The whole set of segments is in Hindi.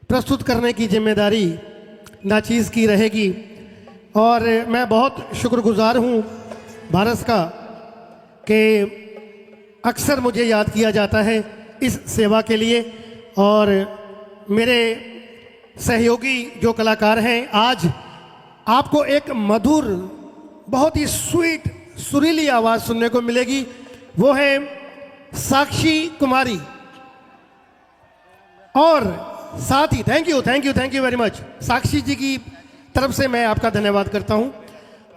प्रस्तुत करने की जिम्मेदारी नाचीज़ की रहेगी। और मैं बहुत शुक्रगुजार हूँ भारत का कि अक्सर मुझे याद किया जाता है इस सेवा के लिए। और मेरे सहयोगी जो कलाकार हैं, आज आपको एक मधुर, बहुत ही स्वीट, सुरीली आवाज़ सुनने को मिलेगी। वो है साक्षी कुमारी। और साथ ही थैंक यू वेरी मच साक्षी जी की तरफ से मैं आपका धन्यवाद करता हूं।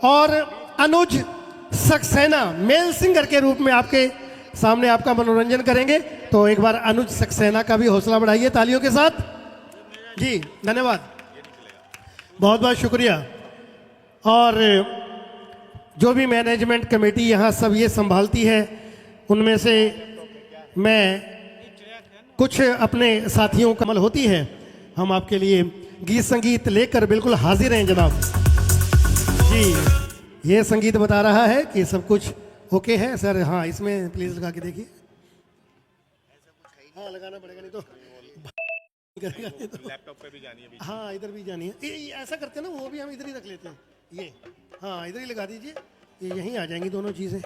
और अनुज सक्सेना मेल सिंगर के रूप में आपके सामने आपका मनोरंजन करेंगे। तो एक बार अनुज सक्सेना का भी हौसला बढ़ाइए तालियों के साथ। जी धन्यवाद, बहुत बहुत शुक्रिया। और जो भी मैनेजमेंट कमेटी यहाँ सब ये संभालती है, उनमें से मैं कुछ अपने साथियों का अमल होती है, हम आपके लिए गीत संगीत लेकर बिल्कुल हाजिर हैं जनाब। जी ये संगीत बता रहा है कि सब कुछ ओके है सर। हाँ इसमें प्लीज लगा के देखिए। हाँ लगाना पड़ेगा, नहीं तो करेगा नहीं तो। लैपटॉप पे भी जानी है, हाँ इधर भी जानी है। ये ऐसा करते हैं ना, वो भी हम इधर ही रख लेते हैं। ये हाँ इधर ही लगा दीजिए, ये यहीं आ जाएंगी दोनों चीज़ें।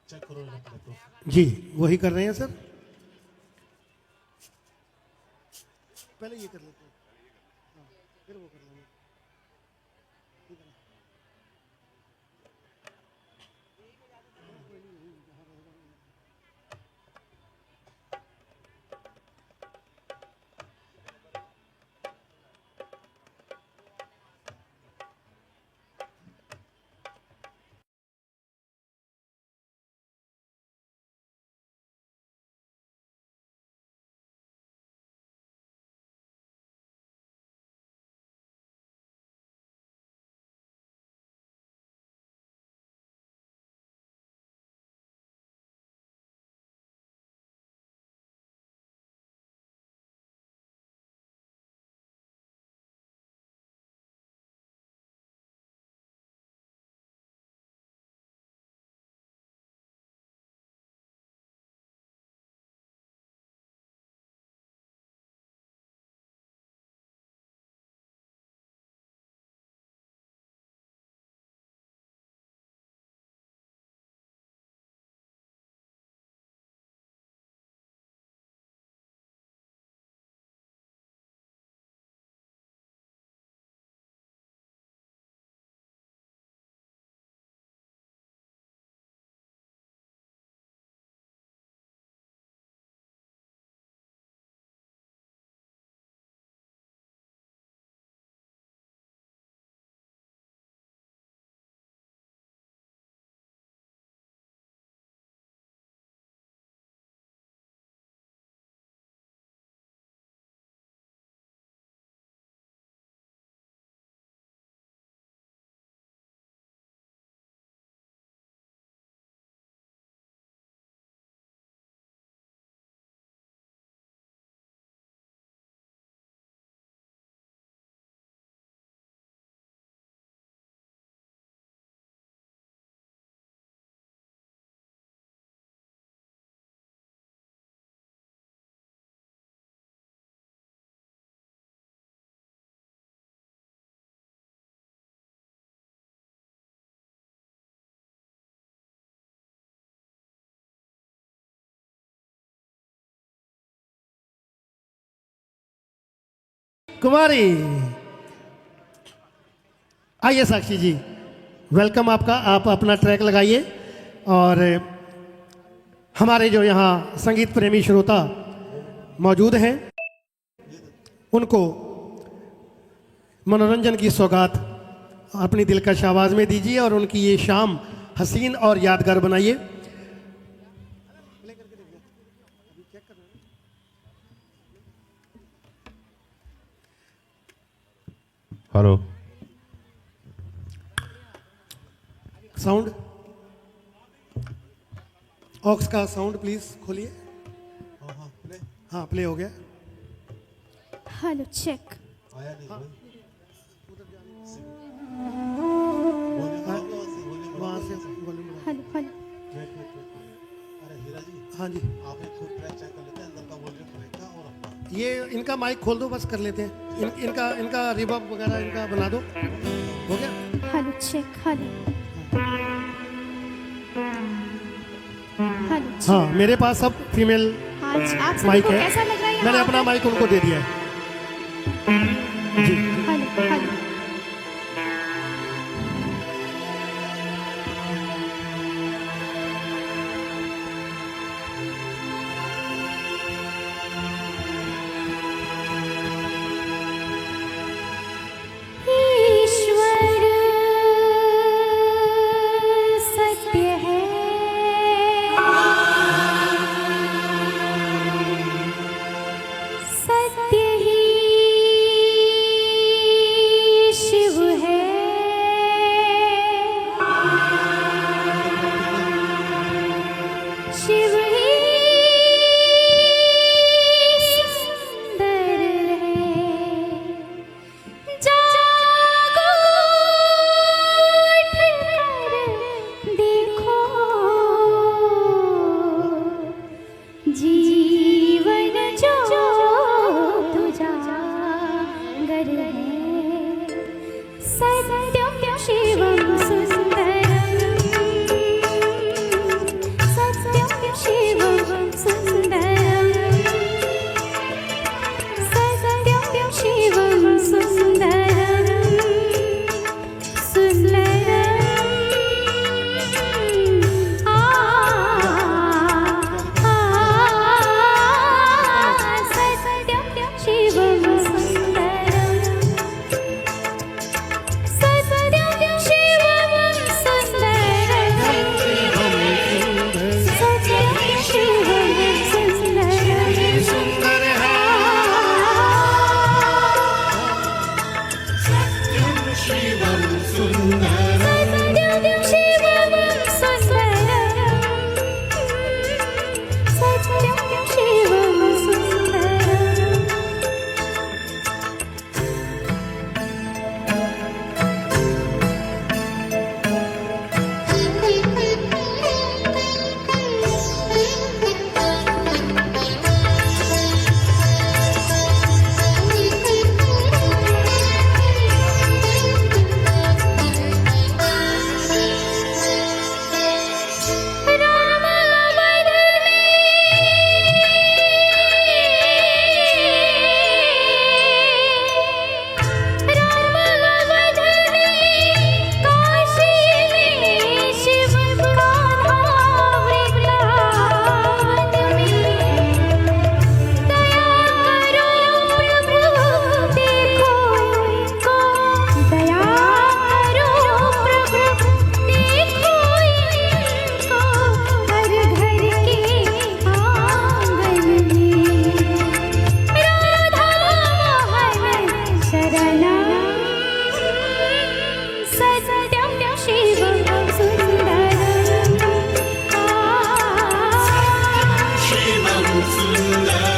चेक करो लैपटॉप। जी वही कर रहे हैं सर, पहले ये कर लेते हैं, हाँ, फिर वो कर लेंगे। कुमारी आइए साक्षी जी, वेलकम आपका। आप अपना ट्रैक लगाइए और हमारे जो यहाँ संगीत प्रेमी श्रोता मौजूद हैं उनको मनोरंजन की सौगात अपनी दिलकश आवाज़ में दीजिए और उनकी ये शाम हसीन और यादगार बनाइए। हेलो साउंड, ऑक्स का साउंड प्लीज खोलिए। हाँ प्ले हो गया। Hello check. आया नहीं हाँ। कोई? वहाँ पास से वॉल्यूम बढ़ा। Hello hello wait wait wait अरे हीरा जी हाँ जी, आप एक खुद ट्रैक चेक कर लेते हैं अंदर का वॉल्यूम ट्रैक का और अपना ये इनका माइक खोल दो, बस कर लेते हैं। इनका रिवर्ब वगैरह इनका बना दो। हो गया? Hello check hello hello check. हाँ, मेरे पास सब फीमेल आज आप सभी माइक को है। कैसा लग रहा है मैंने यहाँ अपना आकर? माइक उनको दे दिया है जी। हेलो हेलो ईश्वर सत्य है, सत्य ही शिव है। शिव ही सुंदर है। जागो उठकर देखो, जीवन जो तुजागर है। सत्यम शिवम सुंदरम, सत्यम शिवम सुंदरम, सत्यम शिवम सुंदरम, सुंदरम। सत्यम शिवम सुंदरम, सत्यम शिवम सुंदरम, सत्यम शिवम सुंदरम। सुंदर है शिवम सुंदर। सत्यम शिवम सुंदरम, सत्यम शिवम सुंदरम। राम अवध में, राम अवध में, काशी में, शिव का धाम वृंदावन में। दया करो प्रभु देखो इनको, दया करो प्रभु देखो इनको, हर घर के आंगन में। राधा मोहन शरणम, सत्यम शिवम सुंदरम। शिवम सुंदर।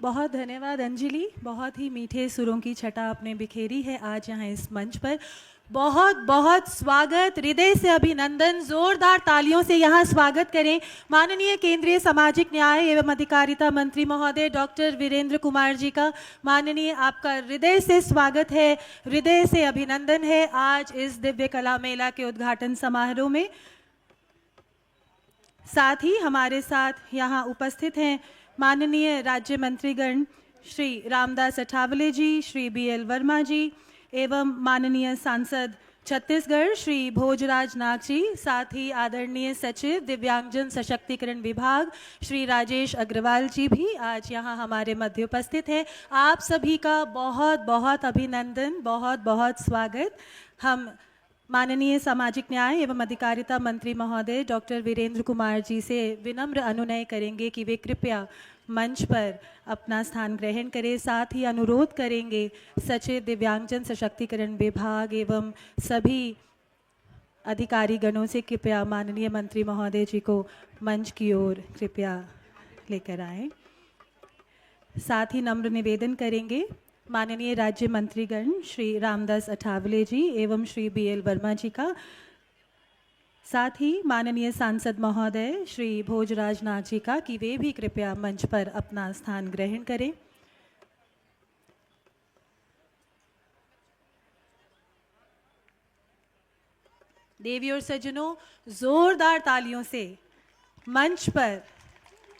बहुत धन्यवाद अंजलि। बहुत ही मीठे सुरों की छटा आपने बिखेरी है आज यहाँ इस मंच पर। बहुत बहुत स्वागत, हृदय से अभिनंदन, जोरदार तालियों से यहाँ स्वागत करें माननीय केंद्रीय सामाजिक न्याय एवं अधिकारिता मंत्री महोदय डॉक्टर वीरेंद्र कुमार जी का। माननीय, आपका हृदय से स्वागत है, हृदय से अभिनंदन है आज इस दिव्य कला मेला के उद्घाटन समारोह में। साथ ही हमारे साथ यहाँ उपस्थित हैं माननीय राज्य मंत्रीगण श्री रामदास अठावले जी, श्री BL वर्मा जी एवं माननीय सांसद छत्तीसगढ़ श्री भोजराज नाग जी, साथ ही आदरणीय सचिव दिव्यांगजन सशक्तिकरण विभाग श्री राजेश अग्रवाल जी भी आज यहाँ हमारे मध्य उपस्थित हैं। आप सभी का बहुत बहुत अभिनंदन, बहुत बहुत स्वागत। हम माननीय सामाजिक न्याय एवं अधिकारिता मंत्री महोदय डॉक्टर वीरेंद्र कुमार जी से विनम्र अनुनय करेंगे कि वे कृपया मंच पर अपना स्थान ग्रहण करें। साथ ही अनुरोध करेंगे सचिव दिव्यांगजन सशक्तिकरण विभाग एवं सभी अधिकारी गणों से कृपया माननीय मंत्री महोदय जी को मंच की ओर कृपया लेकर आएं। साथ ही नम्र निवेदन करेंगे माननीय राज्य मंत्रीगण श्री रामदास अठावले जी एवं श्री BL वर्मा जी का, साथ ही माननीय सांसद महोदय श्री भोजराज नाग जी का कि वे भी कृपया मंच पर अपना स्थान ग्रहण करें। देवी और सज्जनों, जोरदार तालियों से मंच पर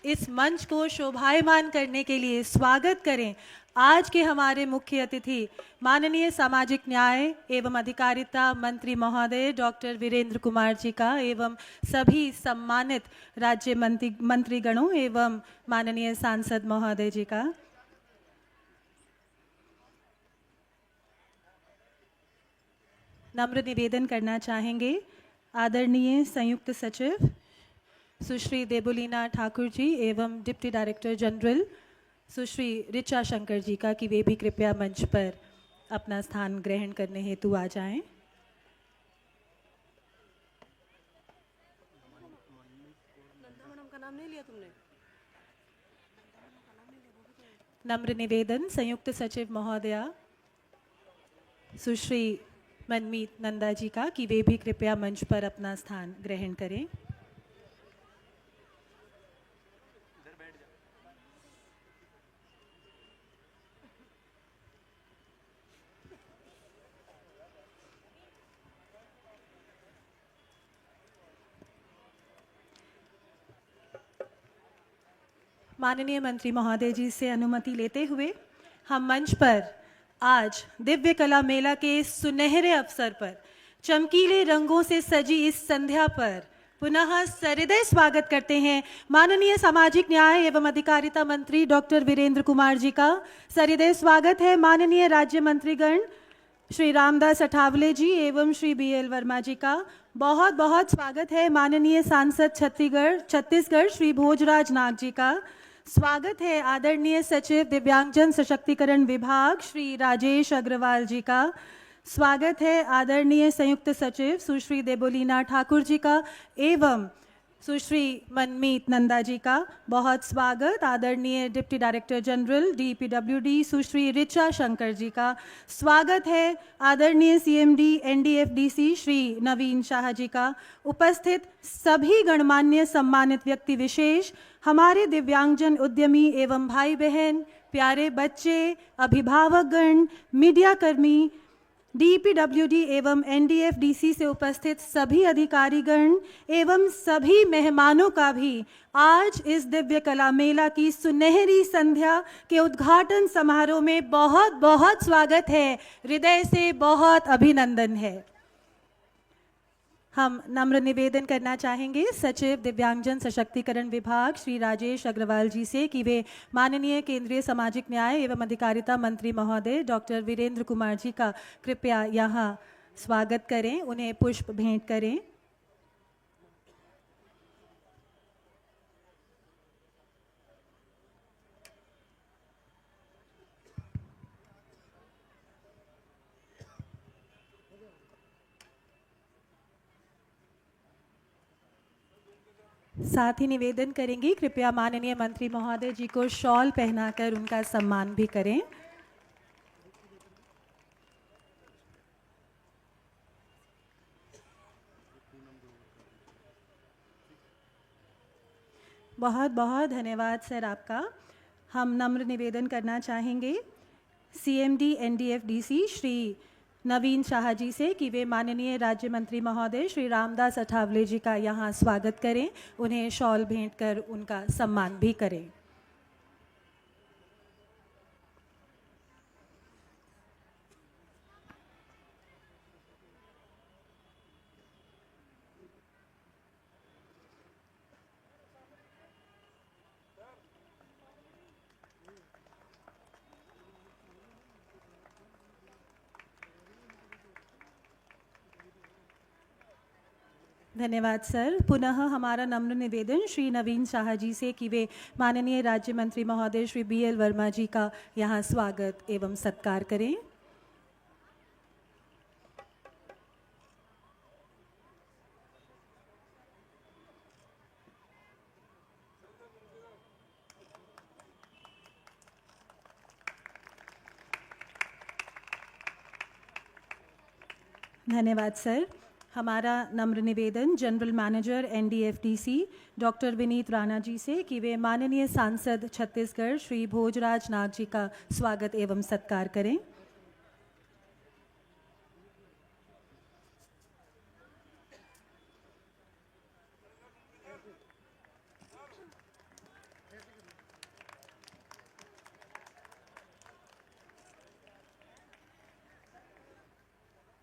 इस मंच को शोभायमान करने के लिए स्वागत करें आज के हमारे मुख्य अतिथि माननीय सामाजिक न्याय एवं अधिकारिता मंत्री महोदय डॉक्टर वीरेंद्र कुमार जी का एवं सभी सम्मानित राज्य मंत्रीगणों एवं माननीय सांसद महोदय जी का। नम्र निवेदन करना चाहेंगे आदरणीय संयुक्त सचिव सुश्री देबोलीना ठाकुर जी एवं डिप्टी डायरेक्टर जनरल सुश्री ऋचा शंकर जी का कि वे भी कृपया मंच पर अपना स्थान ग्रहण करने हेतु आ जाएं। नम्र निवेदन संयुक्त सचिव महोदया सुश्री मनमीत नंदा जी का कि वे भी कृपया मंच पर अपना स्थान ग्रहण करें। माननीय मंत्री महोदय जी से अनुमति लेते हुए हम मंच पर आज दिव्य कला मेला के सुनहरे अवसर पर चमकीले रंगों से सजी इस संध्या पर पुनः सहृदय स्वागत करते हैं माननीय सामाजिक न्याय एवं अधिकारिता मंत्री डॉक्टर वीरेंद्र कुमार जी का। सहृदय स्वागत है माननीय राज्य मंत्रीगण श्री रामदास अठावले जी एवं श्री BL वर्मा जी का। बहुत बहुत स्वागत है माननीय सांसद छत्तीसगढ़ श्री भोजराज नाग जी का। स्वागत है आदरणीय सचिव दिव्यांगजन सशक्तिकरण विभाग श्री राजेश अग्रवाल जी का। स्वागत है आदरणीय संयुक्त सचिव सुश्री देबोलीना ठाकुर जी का एवं सुश्री मनमीत नंदा जी का। बहुत स्वागत आदरणीय डिप्टी डायरेक्टर जनरल DPWD सुश्री ऋचा शंकर जी का। स्वागत है आदरणीय CMD NDFDC श्री नवीन शाह जी का। उपस्थित सभी गणमान्य सम्मानित व्यक्ति विशेष, हमारे दिव्यांगजन उद्यमी एवं भाई बहन, प्यारे बच्चे, अभिभावकगण, मीडिया कर्मी, DPWD एवं NDFDC से उपस्थित सभी अधिकारीगण एवं सभी मेहमानों का भी आज इस दिव्य कला मेला की सुनहरी संध्या के उद्घाटन समारोह में बहुत बहुत स्वागत है, हृदय से बहुत अभिनंदन है। हम नम्र निवेदन करना चाहेंगे सचिव दिव्यांगजन सशक्तिकरण विभाग श्री राजेश अग्रवाल जी से कि वे माननीय केंद्रीय सामाजिक न्याय एवं अधिकारिता मंत्री महोदय डॉक्टर वीरेंद्र कुमार जी का कृपया यहाँ स्वागत करें, उन्हें पुष्प भेंट करें। साथ ही निवेदन करेंगे कृपया माननीय मंत्री महोदय जी को शॉल पहनाकर उनका सम्मान भी करें। बहुत बहुत धन्यवाद सर आपका। हम नम्र निवेदन करना चाहेंगे सीएमडी एनडीएफडीसी श्री नवीन शाह जी से कि वे माननीय राज्य मंत्री महोदय श्री रामदास अठावले जी का यहाँ स्वागत करें, उन्हें शॉल भेंट कर उनका सम्मान भी करें। धन्यवाद सर। पुनः हमारा नम्र निवेदन श्री नवीन शाह जी से कि वे माननीय राज्य मंत्री महोदय श्री बीएल वर्मा जी का यहाँ स्वागत एवं सत्कार करें। धन्यवाद सर। हमारा नम्र निवेदन general manager NDFDC doctor Vineet Rana ji से कि वे माननीय सांसद छत्तीसगढ़ श्री भोजराज नाग जी का स्वागत एवं सत्कार करें।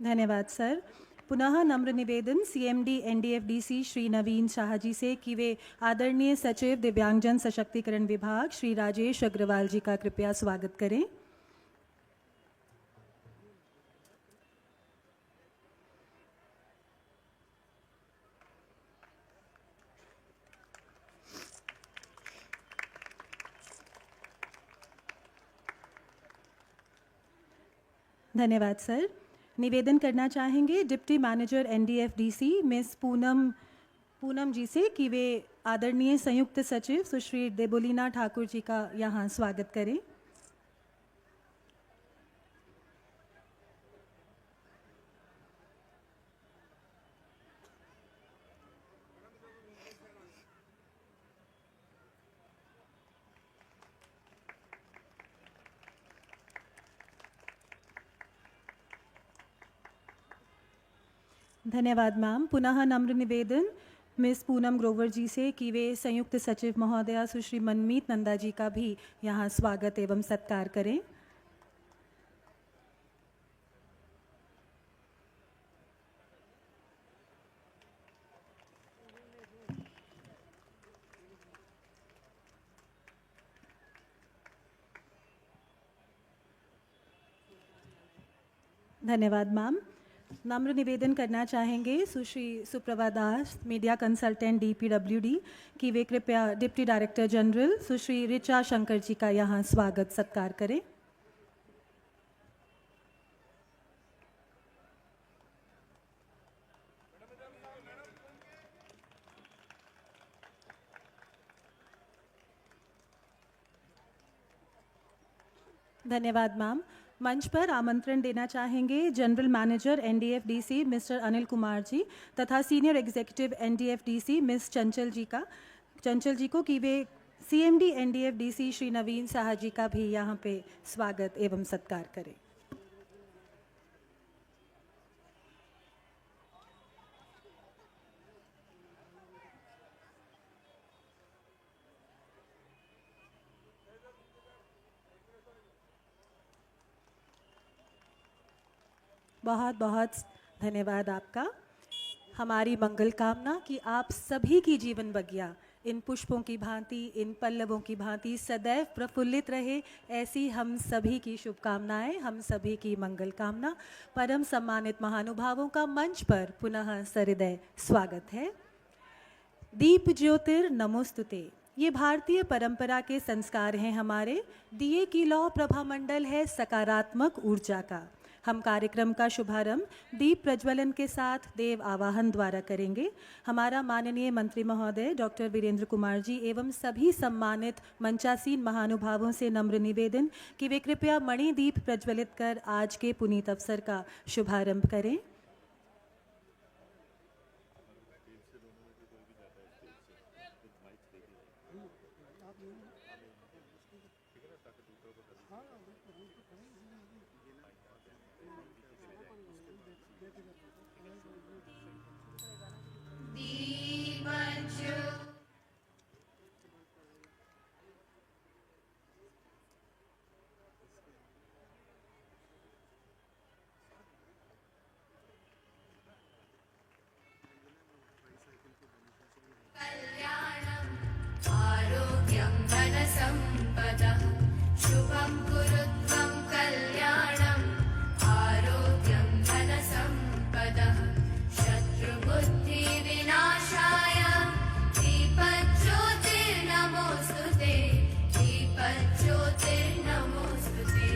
धन्यवाद सर। पुनः नम्र निवेदन सीएमडी एनडीएफडीसी श्री नवीन शाह जी से कि वे आदरणीय सचिव दिव्यांगजन सशक्तिकरण विभाग श्री राजेश अग्रवाल जी का कृपया स्वागत करें। धन्यवाद सर। निवेदन करना चाहेंगे डिप्टी मैनेजर एनडीएफडीसी मिस पूनम जी से कि वे आदरणीय संयुक्त सचिव सुश्री देबोलीना ठाकुर जी का यहाँ स्वागत करें। धन्यवाद मैम। पुनः नम्र निवेदन मिस पूनम ग्रोवर जी से कि वे संयुक्त सचिव महोदया सुश्री मनमीत नंदा जी का भी यहाँ स्वागत एवं सत्कार करें। धन्यवाद मैम। नम्र निवेदन करना चाहेंगे सुश्री सुप्रभा दास मीडिया कंसल्टेंट डीपीडब्ल्यूडी कि वे कृपया डिप्टी डायरेक्टर जनरल सुश्री ऋचा शंकर जी का यहाँ स्वागत सत्कार करें। धन्यवाद मैम। मंच पर आमंत्रण देना चाहेंगे general manager NDFDC mister Anil Kumar ji तथा senior executive NDFDC miss Chanchal ji को कि वे सीएमडी एनडीएफडीसी श्री नवीन शाह जी का भी यहाँ पे स्वागत एवं सत्कार करें। बहुत बहुत धन्यवाद आपका। हमारी मंगल कामना कि आप सभी की जीवन बगिया इन पुष्पों की भांति, इन पल्लवों की भांति सदैव प्रफुल्लित रहे, ऐसी हम सभी की शुभकामनाएं, हम सभी की मंगल कामना। परम सम्मानित महानुभावों का मंच पर पुनः सहृदय स्वागत है। दीप ज्योतिर नमोस्तुते, ये भारतीय परंपरा के संस्कार हैं हमारे। दिए की लौ प्रभामंडल है सकारात्मक ऊर्जा का। हम कार्यक्रम का शुभारंभ दीप प्रज्वलन के साथ देव आवाहन द्वारा करेंगे। हमारा माननीय मंत्री महोदय डॉक्टर वीरेंद्र कुमार जी एवं सभी सम्मानित मंचासीन महानुभावों से नम्र निवेदन कि वे कृपया मणि दीप प्रज्वलित कर आज के पुनीत अवसर का शुभारंभ करें। आरोग्यं धनसम्पदः शुभं कुरु त्वं कल्याणम् आरोग्यं धनसम्पदः शत्रुबुद्धिविनाशाय दीपज्योतिर्नमोऽस्तुते दीपज्योतिर्नमोऽस्तुते।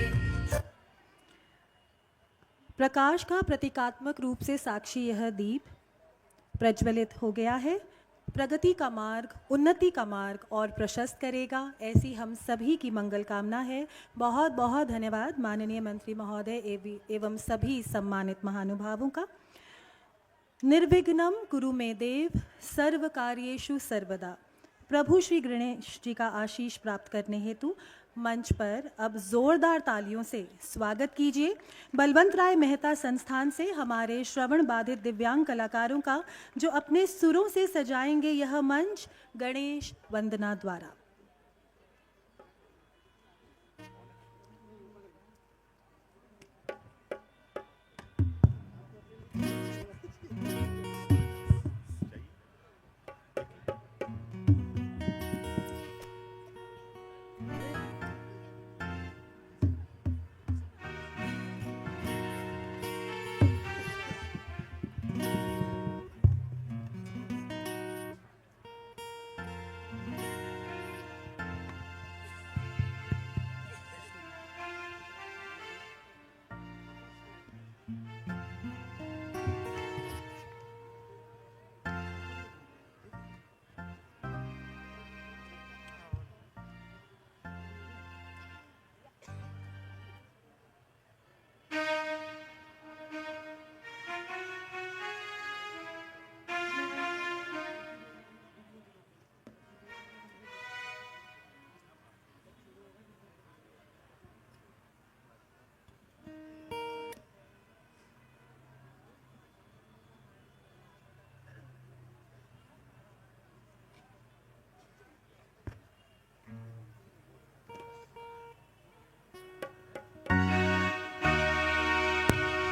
प्रकाश का प्रतीकात्मक रूप से साक्षी यह दीप प्रज्वलित हो गया है। प्रगति का मार्ग, उन्नति का मार्ग और प्रशस्त करेगा, ऐसी हम सभी की मंगल कामना है। बहुत बहुत धन्यवाद माननीय मंत्री महोदय एवं सभी सम्मानित महानुभावों का। निर्विघ्नं कुरु मे देव सर्व कार्येषु सर्वदा। प्रभु श्री गणेश जी का आशीष प्राप्त करने हेतु मंच पर अब जोरदार तालियों से स्वागत कीजिए बलवंत राय मेहता संस्थान से हमारे श्रवण बाधित दिव्यांग कलाकारों का, जो अपने सुरों से सजाएंगे यह मंच गणेश वंदना द्वारा।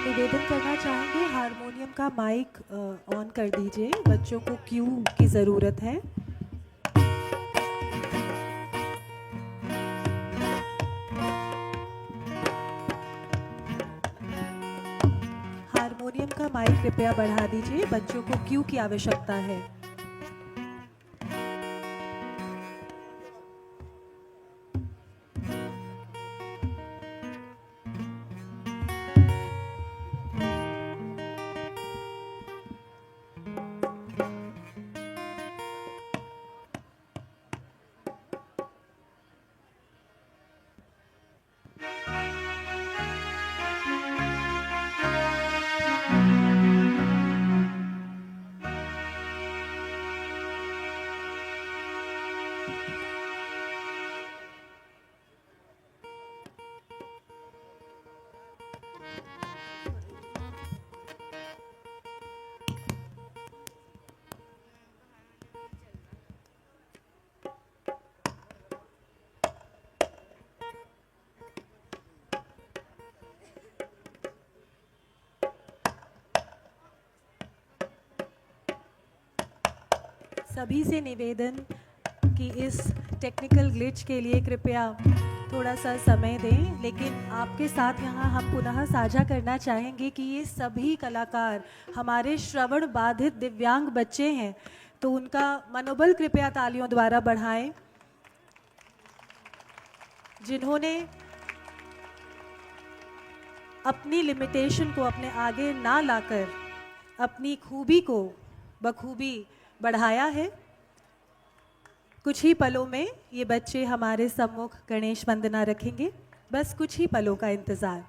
निवेदन करना चाहेंगे हारमोनियम का माइक ऑन कर दीजिए, बच्चों को क्यू की ज़रूरत है। हारमोनियम का माइक कृपया बढ़ा दीजिए, बच्चों को क्यू की आवश्यकता है। सभी से निवेदन कि इस टेक्निकल ग्लिच के लिए कृपया थोड़ा सा समय दें, लेकिन आपके साथ यहाँ हम पुनः साझा करना चाहेंगे कि ये सभी कलाकार हमारे श्रवण बाधित दिव्यांग बच्चे हैं, तो उनका मनोबल कृपया तालियों द्वारा बढ़ाएं, जिन्होंने अपनी लिमिटेशन को अपने आगे ना लाकर अपनी खूबी को बखूबी बढ़ाया है। कुछ ही पलों में ये बच्चे हमारे सम्मुख गणेश वंदना रखेंगे, बस कुछ ही पलों का इंतज़ार।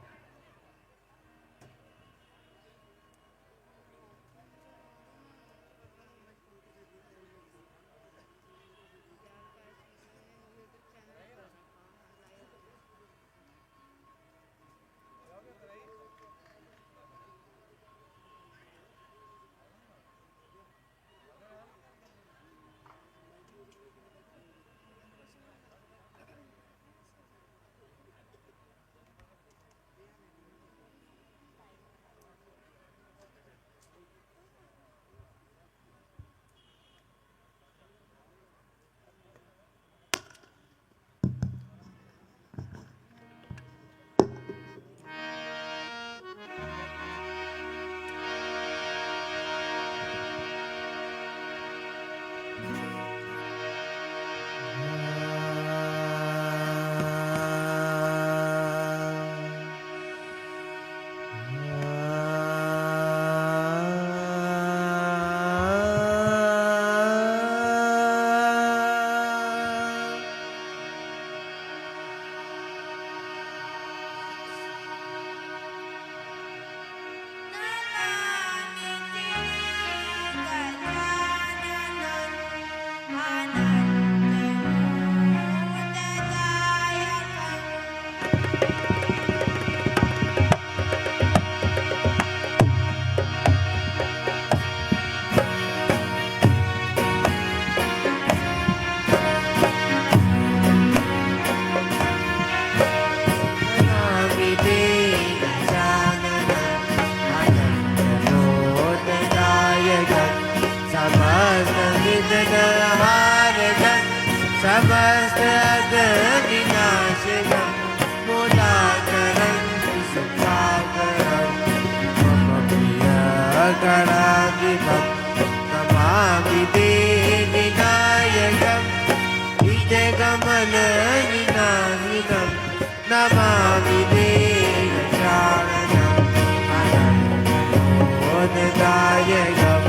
समस्त विनाशनम मूलाकरं सुखाकरं मम प्रिय गणाधिपं नमामि देविनायकं निजगमन विनाशिनं नमामि देवशारणं अनन्तमोददायकम्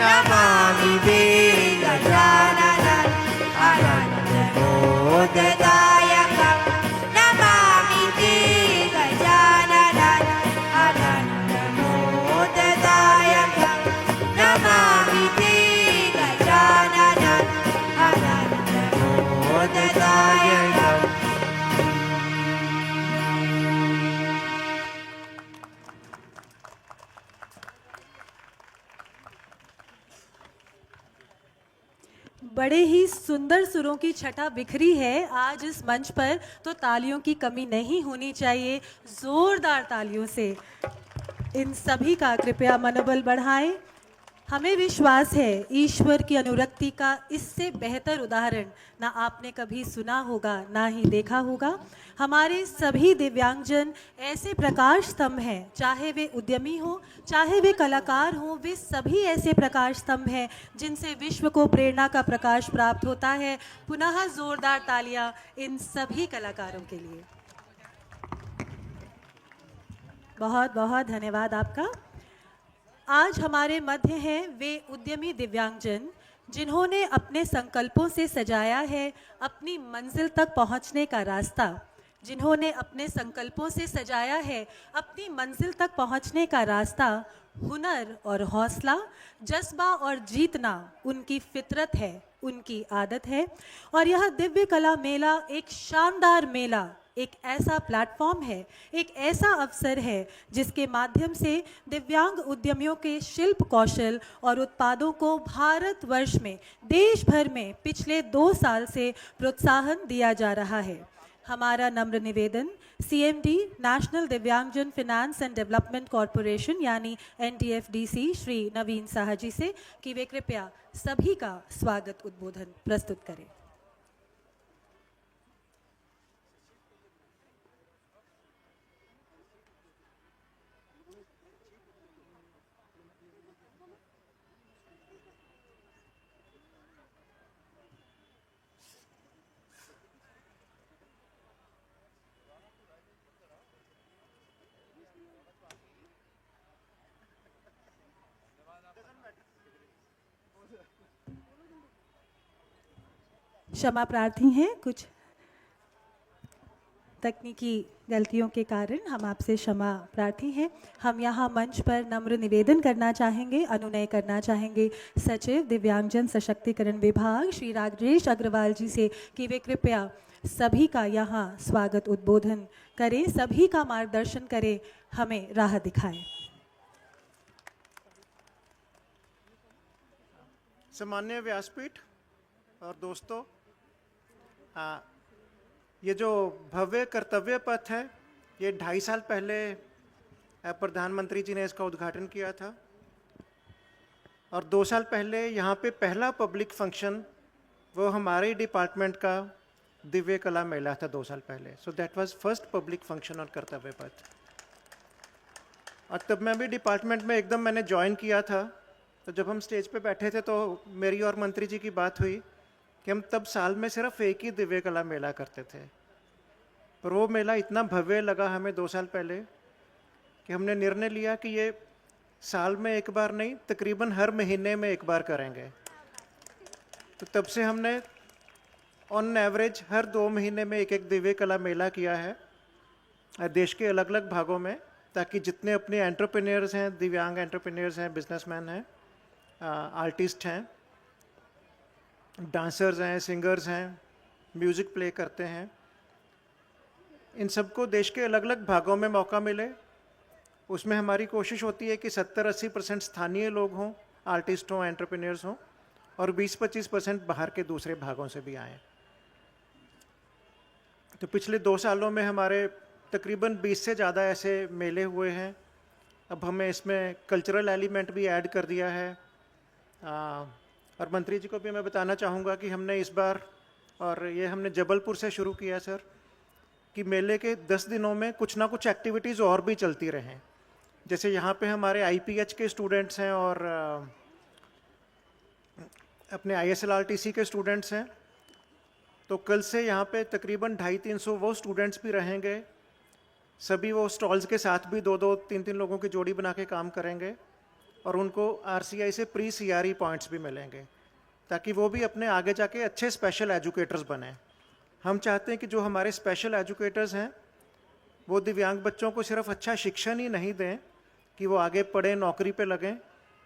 नमामि देवजाननं अनन्तमोददायकं नमामि देवजाननं अनन्तमोददायकं नमामि देवजाननं अनन्तमोददायकम् बड़े ही सुंदर सुरों की छटा बिखरी है आज इस मंच पर, तो तालियों की कमी नहीं होनी चाहिए। जोरदार तालियों से इन सभी का कृपया मनोबल बढ़ाएं। हमें विश्वास है ईश्वर की अनुरक्ति का इससे बेहतर उदाहरण ना आपने कभी सुना होगा ना ही देखा होगा। हमारे सभी दिव्यांगजन ऐसे प्रकाश स्तंभ हैं, चाहे वे उद्यमी हो चाहे वे कलाकार हों, वे सभी ऐसे प्रकाश स्तंभ हैं जिनसे विश्व को प्रेरणा का प्रकाश प्राप्त होता है। पुनः जोरदार तालियां इन सभी कलाकारों के लिए। बहुत बहुत धन्यवाद आपका। आज हमारे मध्य हैं वे उद्यमी दिव्यांगजन जिन्होंने अपने संकल्पों से सजाया है अपनी मंजिल तक पहुंचने का रास्ता, जिन्होंने अपने संकल्पों से सजाया है अपनी मंजिल तक पहुंचने का रास्ता। हुनर और हौसला, जज्बा और जीतना उनकी फितरत है, उनकी आदत है। और यह दिव्य कला मेला एक शानदार मेला, एक ऐसा प्लेटफॉर्म है, एक ऐसा अवसर है जिसके माध्यम से दिव्यांग उद्यमियों के शिल्प कौशल और उत्पादों को भारतवर्ष में, देश भर में पिछले 2 साल से प्रोत्साहन दिया जा रहा है। हमारा नम्र निवेदन CMD नेशनल दिव्यांगजन फिनेंस एंड डेवलपमेंट कॉरपोरेशन यानी NDFDC श्री नवीन साहा जी से कि वे कृपया सभी का स्वागत उद्बोधन प्रस्तुत करें। क्षमा प्रार्थी हैं, कुछ तकनीकी गलतियों के कारण हम आपसे क्षमा प्रार्थी हैं। हम यहाँ मंच पर नम्र निवेदन करना चाहेंगे, अनुनय करना चाहेंगे सचिव दिव्यांगजन सशक्तिकरण विभाग श्री राजेश अग्रवाल जी से कि वे कृपया सभी का यहाँ स्वागत उद्बोधन करें, सभी का मार्गदर्शन करें, हमें राह दिखाएं। सम्मान्य व्यासपीठ और दोस्तों, ये जो भव्य कर्तव्य पथ है, ये 2.5 साल पहले प्रधानमंत्री जी ने इसका उद्घाटन किया था और 2 साल पहले यहाँ पे पहला पब्लिक फंक्शन वो हमारे डिपार्टमेंट का दिव्य कला मेला था 2 साल पहले। So that was first public function on कर्तव्य पथ। और तब मैं भी डिपार्टमेंट में एकदम मैंने ज्वाइन किया था, तो जब हम स्टेज पे बैठे थे तो मेरी और मंत्री जी की बात हुई कि हम तब साल में सिर्फ एक ही दिव्य कला मेला करते थे, पर वो मेला इतना भव्य लगा हमें 2 साल पहले कि हमने निर्णय लिया कि ये साल में एक बार नहीं, तकरीबन हर महीने में एक बार करेंगे। तो तब से हमने ऑन एवरेज हर 2 महीने में एक दिव्य कला मेला किया है देश के अलग अलग भागों में, ताकि जितने अपने एंटरप्रेन्योर्स हैं, दिव्यांग एंटरप्रेन्योर्स हैं, बिजनेसमैन हैं, आर्टिस्ट हैं, डांसर्स हैं, सिंगर्स हैं, म्यूज़िक प्ले करते हैं, इन सबको देश के अलग अलग भागों में मौका मिले। उसमें हमारी कोशिश होती है कि 70-80% स्थानीय लोग हों, आर्टिस्ट हों, एंटरप्रेन्योर्स हों, और 20-25% बाहर के दूसरे भागों से भी आएँ। तो पिछले 2 सालों में हमारे तकरीबन 20 से ज़्यादा ऐसे मेले हुए हैं। अब हमें इसमें कल्चरल एलिमेंट भी ऐड कर दिया है। और मंत्री जी को भी मैं बताना चाहूँगा कि हमने इस बार, और ये हमने जबलपुर से शुरू किया सर, कि मेले के 10 दिनों में कुछ ना कुछ एक्टिविटीज़ और भी चलती रहें। जैसे यहाँ पे हमारे IPH के स्टूडेंट्स हैं और अपने ISLRTC के स्टूडेंट्स हैं, तो कल से यहाँ पे तकरीबन 250-300 वो स्टूडेंट्स भी रहेंगे। सभी वो स्टॉल्स के साथ भी 2-2, 3-3 लोगों की जोड़ी बना के काम करेंगे और उनको RCI से प्री CRE पॉइंट्स भी मिलेंगे, ताकि वो भी अपने आगे जाके अच्छे स्पेशल एजुकेटर्स बने। हम चाहते हैं कि जो हमारे स्पेशल एजुकेटर्स हैं वो दिव्यांग बच्चों को सिर्फ अच्छा शिक्षण ही नहीं दें कि वो आगे पढ़ें, नौकरी पे लगें,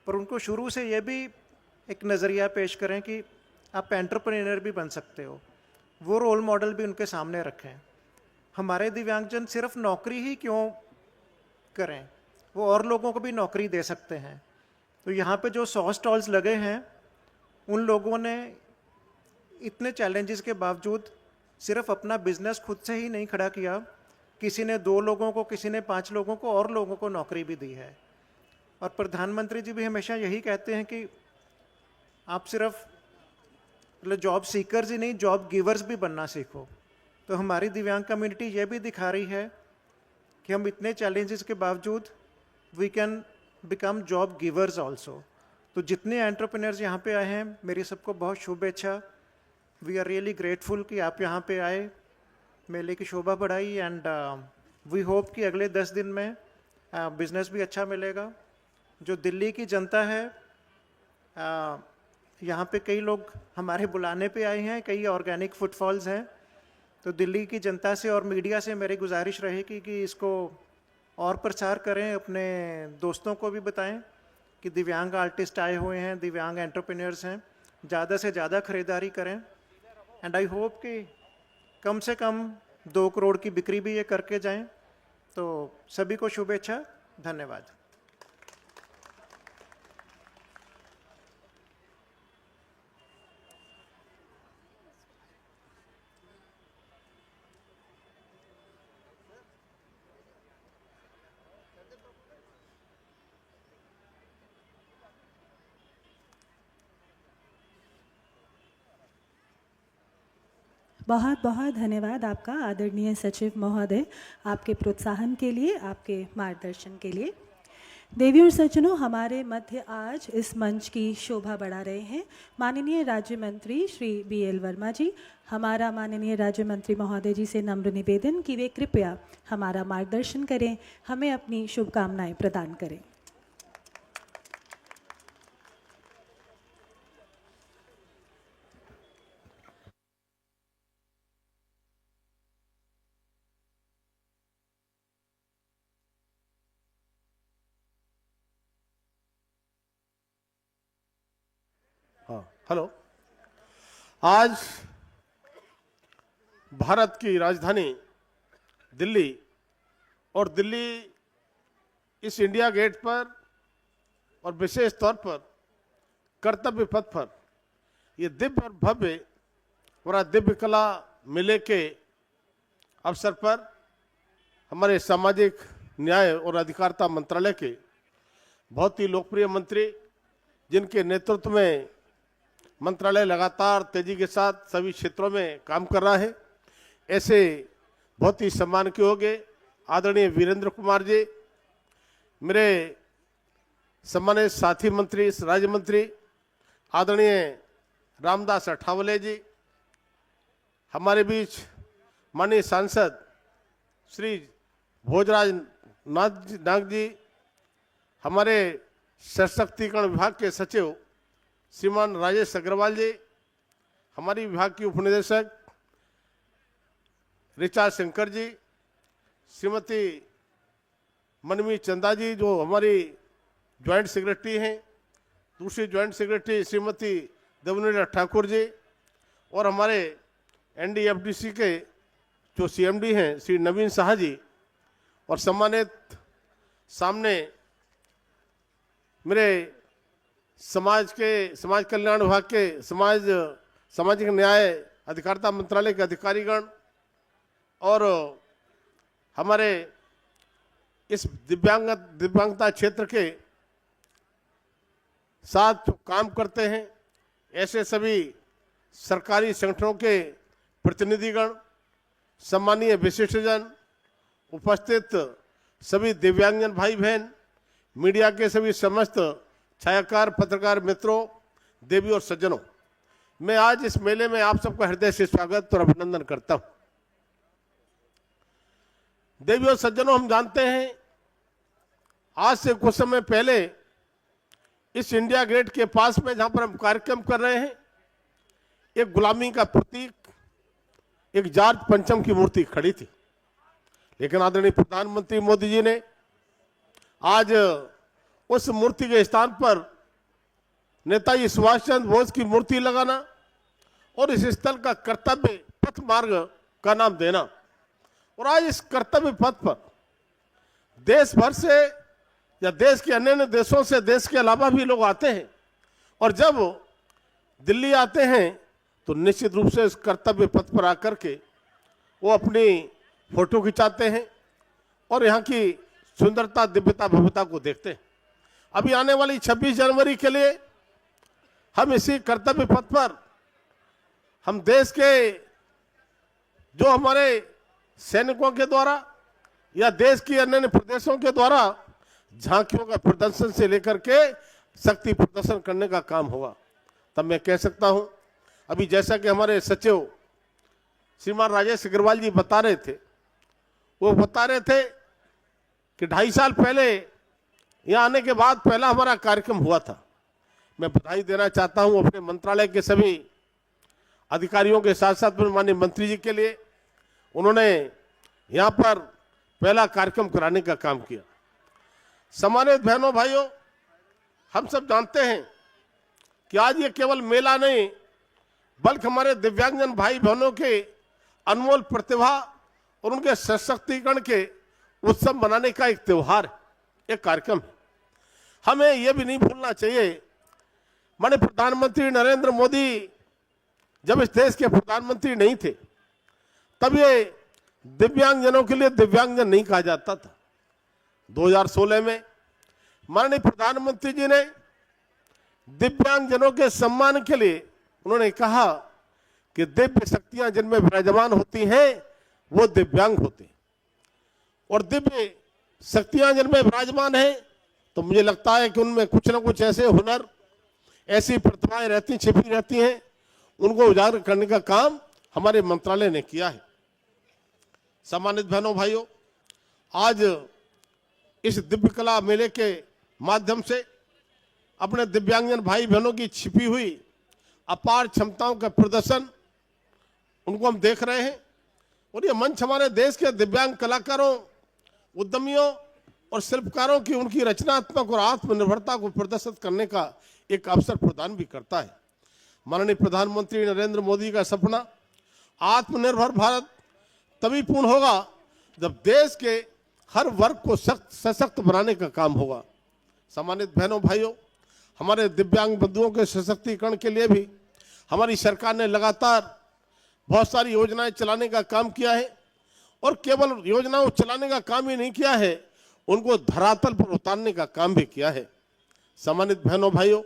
पर उनको शुरू से ये भी एक नज़रिया पेश करें कि आप एंटरप्रेन्योर भी बन सकते हो। वो रोल मॉडल भी उनके सामने रखें। हमारे दिव्यांगजन सिर्फ नौकरी ही क्यों करें, वो और लोगों को भी नौकरी दे सकते हैं। तो यहाँ पे जो 100 स्टॉल्स लगे हैं, उन लोगों ने इतने चैलेंजेस के बावजूद सिर्फ अपना बिजनेस खुद से ही नहीं खड़ा किया, किसी ने 2 लोगों को, किसी ने 5 लोगों को और लोगों को नौकरी भी दी है। और प्रधानमंत्री जी भी हमेशा यही कहते हैं कि आप सिर्फ मतलब जॉब सीकर्स ही नहीं, जॉब गिवर्स भी बनना सीखो। तो हमारी दिव्यांग कम्युनिटी ये भी दिखा रही है कि हम इतने चैलेंजेस के बावजूद we can become job givers also. तो जितने एंटरप्रेन्योर्स यहाँ पे आए हैं, मेरी सबको बहुत शुभेच्छा। वी आर रियली ग्रेटफुल कि आप यहाँ पे आए, मेले की शोभा बढ़ाई, एंड वी होप कि अगले 10 दिन में बिजनेस भी अच्छा मिलेगा। जो दिल्ली की जनता है, यहाँ पे कई लोग हमारे बुलाने पे आए हैं, कई ऑर्गेनिक फुटफॉल्स हैं। तो दिल्ली की जनता से और मीडिया से मेरी गुजारिश रहेगी कि इसको और प्रचार करें, अपने दोस्तों को भी बताएं कि दिव्यांग आर्टिस्ट आए हुए हैं, दिव्यांग एंटरप्रेन्योर्स हैं, ज़्यादा से ज़्यादा खरीदारी करें। एंड आई होप कि कम से कम 2 करोड़ की बिक्री भी ये करके जाएं। तो सभी को शुभेच्छा, धन्यवाद। बहुत बहुत धन्यवाद आपका आदरणीय सचिव महोदय, आपके प्रोत्साहन के लिए, आपके मार्गदर्शन के लिए। देवी और सज्जनों, हमारे मध्य आज इस मंच की शोभा बढ़ा रहे हैं माननीय राज्य मंत्री श्री BL वर्मा जी। हमारा माननीय राज्य मंत्री महोदय जी से नम्र निवेदन कि वे कृपया हमारा मार्गदर्शन करें, हमें अपनी शुभकामनाएं प्रदान करें। हाँ, हेलो। आज भारत की राजधानी दिल्ली और दिल्ली इस इंडिया गेट पर और विशेष तौर पर कर्तव्य पथ पर ये दिव्य और भव्य और दिव्य कला मेले के अवसर पर हमारे सामाजिक न्याय और अधिकारिता मंत्रालय के बहुत ही लोकप्रिय मंत्री, जिनके नेतृत्व में मंत्रालय लगातार तेजी के साथ सभी क्षेत्रों में काम कर रहा है, ऐसे बहुत ही सम्मान के योग्य आदरणीय वीरेंद्र कुमार जी, मेरे सम्मानित साथी मंत्री, राज्य मंत्री आदरणीय रामदास अठावले जी, हमारे बीच माननीय सांसद श्री भोजराज नाग जी, हमारे सशक्तिकरण विभाग के सचिव श्रीमान राजेश अग्रवाल जी, हमारी विभाग की उपनिदेशक ऋचा शंकर जी, श्रीमती मनमी चंदा जी जो हमारी ज्वाइंट सेक्रेटरी हैं, दूसरी ज्वाइंट सेक्रेटरी श्रीमती देवनीला ठाकुर जी, और हमारे NDFDC के जो CMD हैं श्री नवीन शाह जी, और सम्मानित सामने मेरे समाज कल्याण विभाग के सामाजिक न्याय अधिकारिता मंत्रालय के अधिकारीगण और हमारे इस दिव्यांगता क्षेत्र के साथ काम करते हैं, ऐसे सभी सरकारी संगठनों के प्रतिनिधिगण, सम्मानीय विशिष्टजन, उपस्थित सभी दिव्यांगजन भाई बहन, मीडिया के सभी समस्त छायाकार पत्रकार मित्रों, देवी और सज्जनों, मैं आज इस मेले में आप सबका हृदय से स्वागत और अभिनंदन करता हूं। देवी और सज्जनों, हम जानते हैं आज से कुछ समय पहले इस इंडिया गेट के पास में जहां पर हम कार्यक्रम कर रहे हैं, एक गुलामी का प्रतीक, एक जॉर्ज पंचम की मूर्ति खड़ी थी, लेकिन आदरणीय प्रधानमंत्री मोदी जी ने आज उस मूर्ति के स्थान पर नेताजी सुभाष चंद्र बोस की मूर्ति लगाना और इस स्थल का कर्तव्य पथ मार्ग का नाम देना, और आज इस कर्तव्य पथ पर देश भर से या देश के अन्य देशों से, देश के अलावा भी लोग आते हैं, और जब दिल्ली आते हैं तो निश्चित रूप से इस कर्तव्य पथ पर आकर के वो अपनी फोटो खिंचाते हैं और यहाँ की सुंदरता, दिव्यता, भव्यता को देखते हैं। अभी आने वाली 26 जनवरी के लिए हम इसी कर्तव्य पथ पर हम देश के जो हमारे सैनिकों के द्वारा या देश की अन्य प्रदेशों के द्वारा झांकियों का प्रदर्शन से लेकर के शक्ति प्रदर्शन करने का काम होगा। तब मैं कह सकता हूं, अभी जैसा कि हमारे सचिव श्रीमान राजेश अग्रवाल जी बता रहे थे, वो बता रहे थे कि 2.5 साल पहले यहाँ आने के बाद पहला हमारा कार्यक्रम हुआ था। मैं बधाई देना चाहता हूं अपने मंत्रालय के सभी अधिकारियों के साथ साथ माननीय मंत्री जी के लिए। उन्होंने यहाँ पर पहला कार्यक्रम कराने का काम किया। सम्मानित बहनों भाइयों, हम सब जानते हैं कि आज ये केवल मेला नहीं बल्कि हमारे दिव्यांगजन भाई बहनों के अनमोल प्रतिभा और उनके सशक्तिकरण के उत्सव मनाने का एक त्योहार है, एक कार्यक्रम है। हमें यह भी नहीं भूलना चाहिए, माननीय प्रधानमंत्री नरेंद्र मोदी जब इस देश के प्रधानमंत्री नहीं थे तब ये दिव्यांगजनों के लिए दिव्यांगजन नहीं कहा जाता था। 2016 में माननीय प्रधानमंत्री जी ने दिव्यांगजनों के सम्मान के लिए उन्होंने कहा कि दिव्य शक्तियां जिनमें विराजमान होती हैं वो दिव्यांग होते हैं, और दिव्य शक्तियां जिनमें विराजमान हैं तो मुझे लगता है कि उनमें कुछ ना कुछ ऐसे हुनर, ऐसी प्रतिभाएं रहती छिपी रहती हैं, उनको उजागर करने का काम हमारे मंत्रालय ने किया है। सम्मानित बहनों भाइयों, आज इस दिव्य कला मेले के माध्यम से अपने दिव्यांगजन भाई बहनों की छिपी हुई अपार क्षमताओं का प्रदर्शन उनको हम देख रहे हैं, और ये मंच हमारे देश के दिव्यांग कलाकारों, उद्यमियों और शिल्पकारों की उनकी रचनात्मक और आत्मनिर्भरता को प्रदर्शित करने का एक अवसर प्रदान भी करता है। माननीय प्रधानमंत्री नरेंद्र मोदी का सपना आत्मनिर्भर भारत तभी पूर्ण होगा जब देश के हर वर्ग को सशक्त बनाने का काम होगा। सम्मानित बहनों भाइयों, हमारे दिव्यांग बंधुओं के सशक्तिकरण के लिए भी हमारी सरकार ने लगातार बहुत सारी योजनाएं चलाने का काम किया है, और केवल योजनाओं चलाने का काम ही नहीं किया है, उनको धरातल पर उतारने का काम भी किया है। सम्मानित बहनों भाइयों,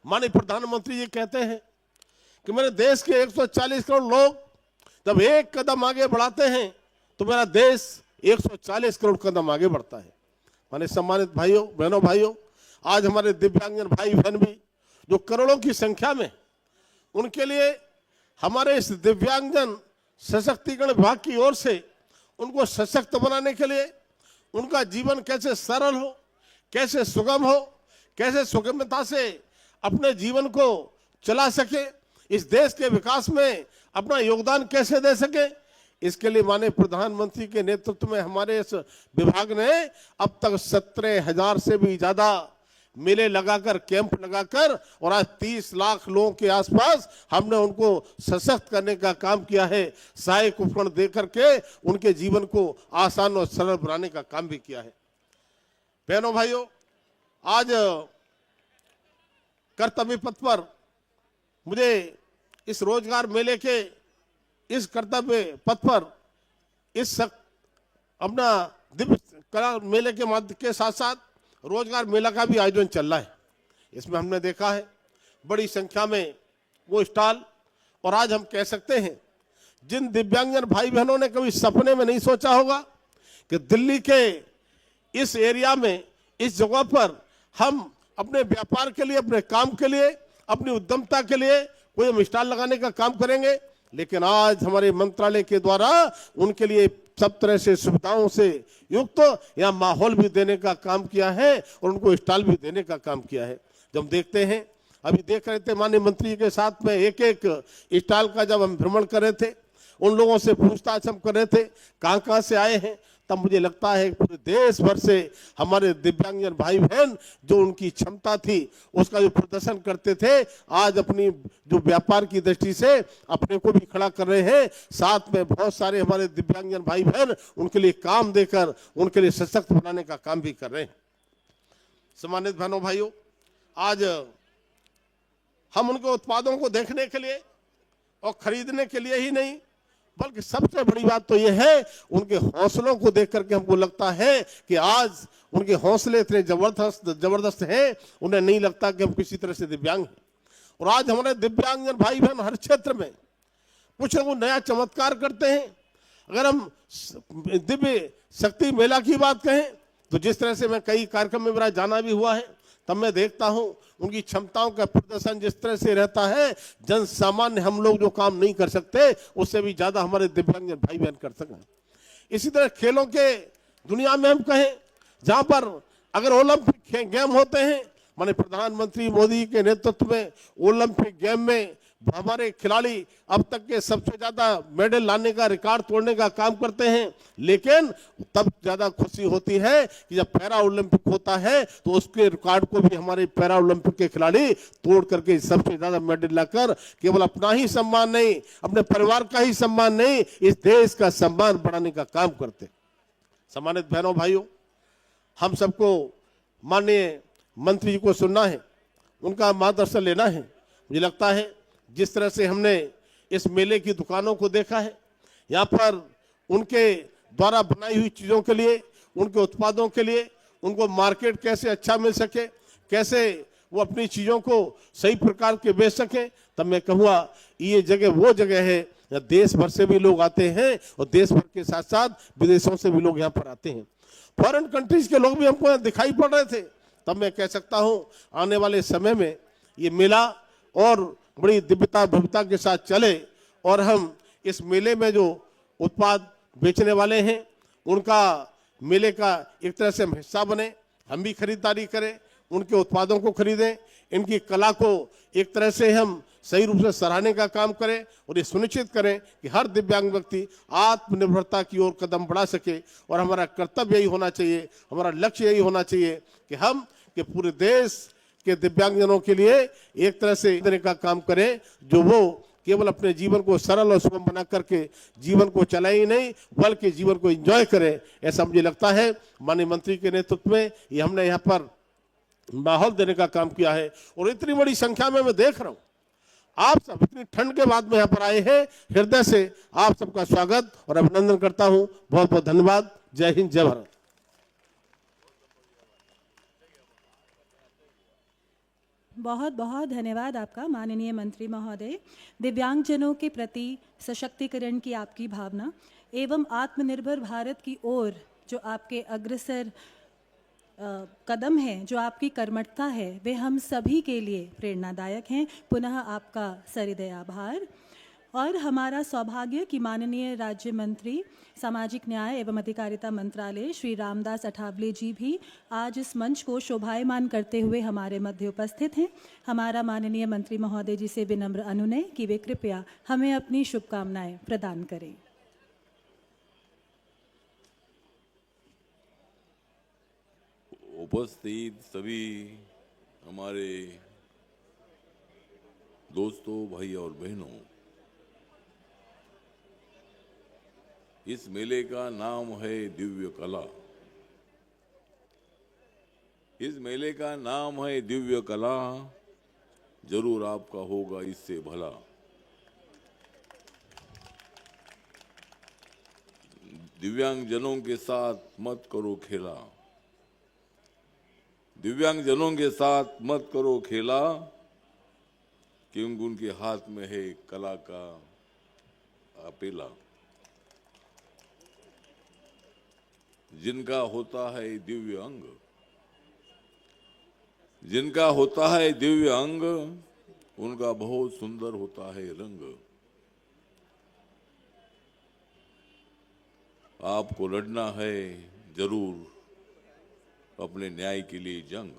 माननीय प्रधानमंत्री जी कहते हैं कि मेरे देश के 140 करोड़ लोग जब एक कदम आगे बढ़ाते हैं तो मेरा देश 140 करोड़ कदम आगे बढ़ता है। माननीय सम्मानित भाइयों बहनों भाइयों, आज हमारे दिव्यांगजन भाई बहन भी जो करोड़ों की संख्या में, उनके लिए हमारे इस दिव्यांगजन सशक्तिकरण विभाग की ओर से उनको सशक्त बनाने के लिए, उनका जीवन कैसे सरल हो, कैसे सुगम हो, कैसे सुगमता से अपने जीवन को चला सके, इस देश के विकास में अपना योगदान कैसे दे सके, इसके लिए माननीय प्रधानमंत्री के नेतृत्व में हमारे इस विभाग ने अब तक 17,000 से भी ज्यादा मेले लगाकर, कैंप लगाकर, और आज 30 लाख लोगों के आसपास हमने उनको सशक्त करने का काम किया है। सहायक उपकरण दे करके उनके जीवन को आसान और सरल बनाने का काम भी किया है। बहनों भाइयों, आज कर्तव्य पथ पर मुझे इस रोजगार मेले के इस कर्तव्य पथ पर इस अपना दिव्य कला मेले के माध्यम के साथ साथ रोजगार मेला का भी आयोजन चल रहा है। इसमें हमने देखा है बड़ी संख्या में वो स्टॉल, और आज हम कह सकते हैं जिन दिव्यांगजन भाई बहनों ने कभी सपने में नहीं सोचा होगा कि दिल्ली के इस एरिया में, इस जगह पर हम अपने व्यापार के लिए, अपने काम के लिए, अपनी उद्यमता के लिए कोई हम स्टॉल लगाने का काम करेंगे, लेकिन आज हमारे मंत्रालय के द्वारा उनके लिए सब तरह से सुविधाओं से युक्त या माहौल भी देने का काम किया है और उनको स्टॉल भी देने का काम किया है। जब देखते हैं, अभी देख रहे थे माननीय मंत्री के साथ में एक एक स्टॉल का जब हम भ्रमण कर रहे थे, उन लोगों से पूछताछ हम कर रहे थे कहाँ कहाँ से आए हैं, तब मुझे लगता है पूरे देश भर से हमारे दिव्यांगजन भाई बहन जो उनकी क्षमता थी उसका जो प्रदर्शन करते थे, आज अपनी जो व्यापार की दृष्टि से अपने को भी खड़ा कर रहे हैं, साथ में बहुत सारे हमारे दिव्यांगजन भाई बहन उनके लिए काम देकर उनके लिए सशक्त बनाने का काम भी कर रहे हैं। सम्मानित बहनों भाइयों, आज हम उनके उत्पादों को देखने के लिए और खरीदने के लिए ही नहीं बल्कि सबसे बड़ी बात तो यह है उनके हौसलों को देख करके हमको लगता है कि आज उनके हौसले इतने जबरदस्त हैं, उन्हें नहीं लगता कि हम किसी तरह से दिव्यांग हैं। और आज हमारे दिव्यांगजन भाई बहन हर क्षेत्र में कुछ न कुछ नया चमत्कार करते हैं। अगर हम दिव्य शक्ति मेला की बात कहें तो जिस तरह से मैं कई कार्यक्रम में मेरा जाना भी हुआ है, तब मैं देखता हूं उनकी क्षमताओं का प्रदर्शन जिस तरह से रहता है, जन सामान्य हम लोग जो काम नहीं कर सकते उससे भी ज्यादा हमारे दिव्यांग भाई बहन कर सकें। इसी तरह खेलों के दुनिया में हम कहें, जहां पर अगर ओलंपिक गेम होते हैं, माने प्रधानमंत्री मोदी के नेतृत्व में ओलंपिक गेम में हमारे खिलाड़ी अब तक के सबसे ज्यादा मेडल लाने का रिकॉर्ड तोड़ने का काम करते हैं। लेकिन तब ज्यादा खुशी होती है कि जब पैरा ओलंपिक होता है तो उसके रिकॉर्ड को भी हमारे पैरा ओलंपिक के खिलाड़ी तोड़ करके सबसे ज्यादा मेडल लाकर केवल अपना ही सम्मान नहीं, अपने परिवार का ही सम्मान नहीं, इस देश का सम्मान बढ़ाने का काम करते। सम्मानित बहनों भाइयों, हम सबको माननीय मंत्री जी को सुनना है, उनका मार्गदर्शन लेना है। मुझे लगता है जिस तरह से हमने इस मेले की दुकानों को देखा है, यहाँ पर उनके द्वारा बनाई हुई चीज़ों के लिए, उनके उत्पादों के लिए उनको मार्केट कैसे अच्छा मिल सके, कैसे वो अपनी चीज़ों को सही प्रकार के बेच सकें, तब मैं कहूँगा ये जगह वो जगह है जहाँ देश भर से भी लोग आते हैं और देश भर के साथ साथ विदेशों से भी लोग यहाँ पर आते हैं। फॉरेन कंट्रीज के लोग भी हमको यहाँ दिखाई पड़ रहे थे। तब मैं कह सकता हूँ आने वाले समय में ये मेला और बड़ी दिव्यता भव्यता के साथ चले और हम इस मेले में जो उत्पाद बेचने वाले हैं उनका मेले का एक तरह से हम हिस्सा बने, हम भी खरीदारी करें, उनके उत्पादों को खरीदें, इनकी कला को एक तरह से हम सही रूप से सराहने का काम करें और ये सुनिश्चित करें कि हर दिव्यांग व्यक्ति आत्मनिर्भरता की ओर कदम बढ़ा सके। और हमारा कर्तव्य यही होना चाहिए, हमारा लक्ष्य यही होना चाहिए कि हम कि पूरे देश के दिव्यांगजनों के लिए एक तरह से देने का काम करें, जो वो केवल अपने जीवन को सरल और सुगम बना करके जीवन को चलाए ही नहीं बल्कि जीवन को एंजॉय करें। ऐसा मुझे लगता है माननीय मंत्री के नेतृत्व में ये हमने यहाँ पर माहौल देने का काम किया है। और इतनी बड़ी संख्या में मैं देख रहा हूँ आप सब इतनी ठंड के बाद में यहाँ पर आए हैं, हृदय से आप सबका स्वागत और अभिनंदन करता हूँ। बहुत बहुत धन्यवाद। जय हिंद, जय भारत। बहुत बहुत धन्यवाद आपका माननीय मंत्री महोदय। दिव्यांगजनों के प्रति सशक्तिकरण की आपकी भावना एवं आत्मनिर्भर भारत की ओर जो आपके अग्रसर कदम हैं, जो आपकी कर्मठता है, वे हम सभी के लिए प्रेरणादायक हैं। पुनः आपका सहृदय आभार। और हमारा सौभाग्य कि माननीय राज्य मंत्री सामाजिक न्याय एवं अधिकारिता मंत्रालय श्री रामदास अठावले जी भी आज इस मंच को शोभायमान करते हुए हमारे मध्य उपस्थित हैं। हमारा माननीय मंत्री महोदय जी से विनम्र अनुनय कि वे कृपया हमें अपनी शुभकामनाएं प्रदान करें। उपस्थित सभी हमारे दोस्तों, भाई और बहनों, इस मेले का नाम है दिव्य कला। इस मेले का नाम है दिव्य कला, जरूर आपका होगा इससे भला। दिव्यांगजनों के साथ मत करो खेला, दिव्यांगजनों के साथ मत करो खेला, क्योंकि उनके हाथ में है कला का अपेला। जिनका होता है दिव्य अंग, जिनका होता है दिव्य अंग, उनका बहुत सुंदर होता है रंग। आपको लड़ना है जरूर अपने न्याय के लिए जंग,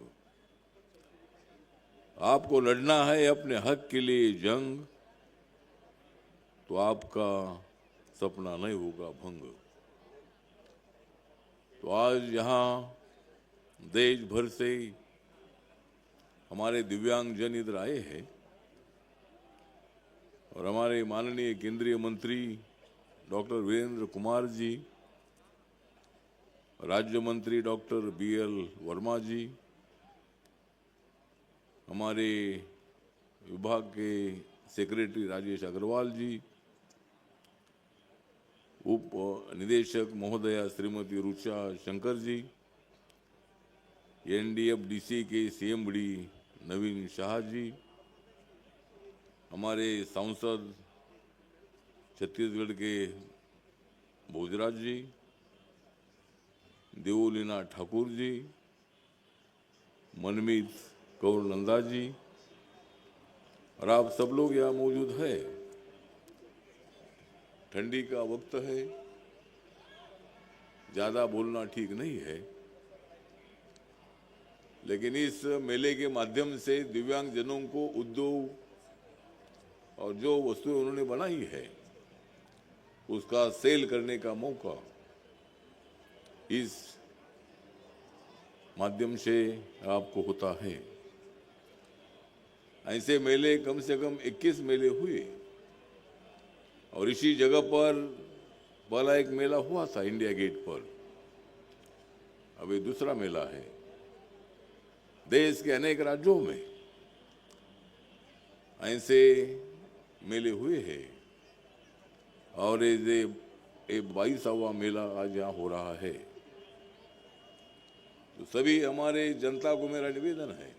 आपको लड़ना है अपने हक के लिए जंग, तो आपका सपना नहीं होगा भंग। तो आज यहाँ देश भर से हमारे दिव्यांगजन इधर आए हैं और हमारे माननीय केंद्रीय मंत्री डॉक्टर वीरेंद्र कुमार जी, राज्य मंत्री डॉक्टर BL वर्मा जी, हमारे विभाग के सेक्रेटरी राजेश अग्रवाल जी, उप निदेशक महोदया श्रीमती रुचा शंकर जी, एनडीएफडीसी के सीएमडी नवीन शाह जी, हमारे सांसद छत्तीसगढ़ के भोजराज जी, देवोलीना ठाकुर जी, मनमीत कौर नंदा जी और आप सब लोग यहाँ मौजूद है। ठंडी का वक्त है, ज्यादा बोलना ठीक नहीं है, लेकिन इस मेले के माध्यम से दिव्यांग जनों को उद्योग और जो वस्तुएं उन्होंने बनाई है उसका सेल करने का मौका इस माध्यम से आपको होता है। ऐसे मेले कम से कम 21 मेले हुए और इसी जगह पर पहला एक मेला हुआ था इंडिया गेट पर, अब ये दूसरा मेला है। देश के अनेक राज्यों में ऐसे मेले हुए हैं और ये 22वां मेला आज यहाँ हो रहा है। तो सभी हमारे जनता को मेरा निवेदन है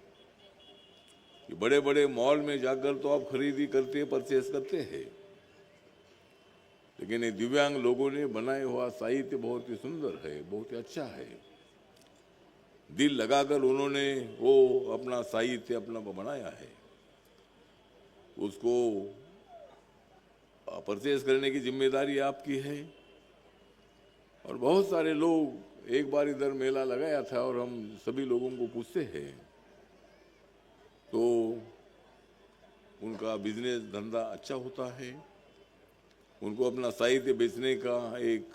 कि बड़े बड़े मॉल में जाकर तो आप खरीदी करते हैं, परचेस करते हैं, लेकिन ये दिव्यांग लोगों ने बनाया हुआ साहित्य बहुत ही सुंदर है, बहुत ही अच्छा है। दिल लगाकर उन्होंने वो अपना साहित्य अपना बनाया है, उसको परचेस करने की जिम्मेदारी आपकी है। और बहुत सारे लोग एक बार इधर मेला लगाया था और हम सभी लोगों को पूछते हैं तो उनका बिजनेस धंधा अच्छा होता है, उनको अपना साहित्य बेचने का एक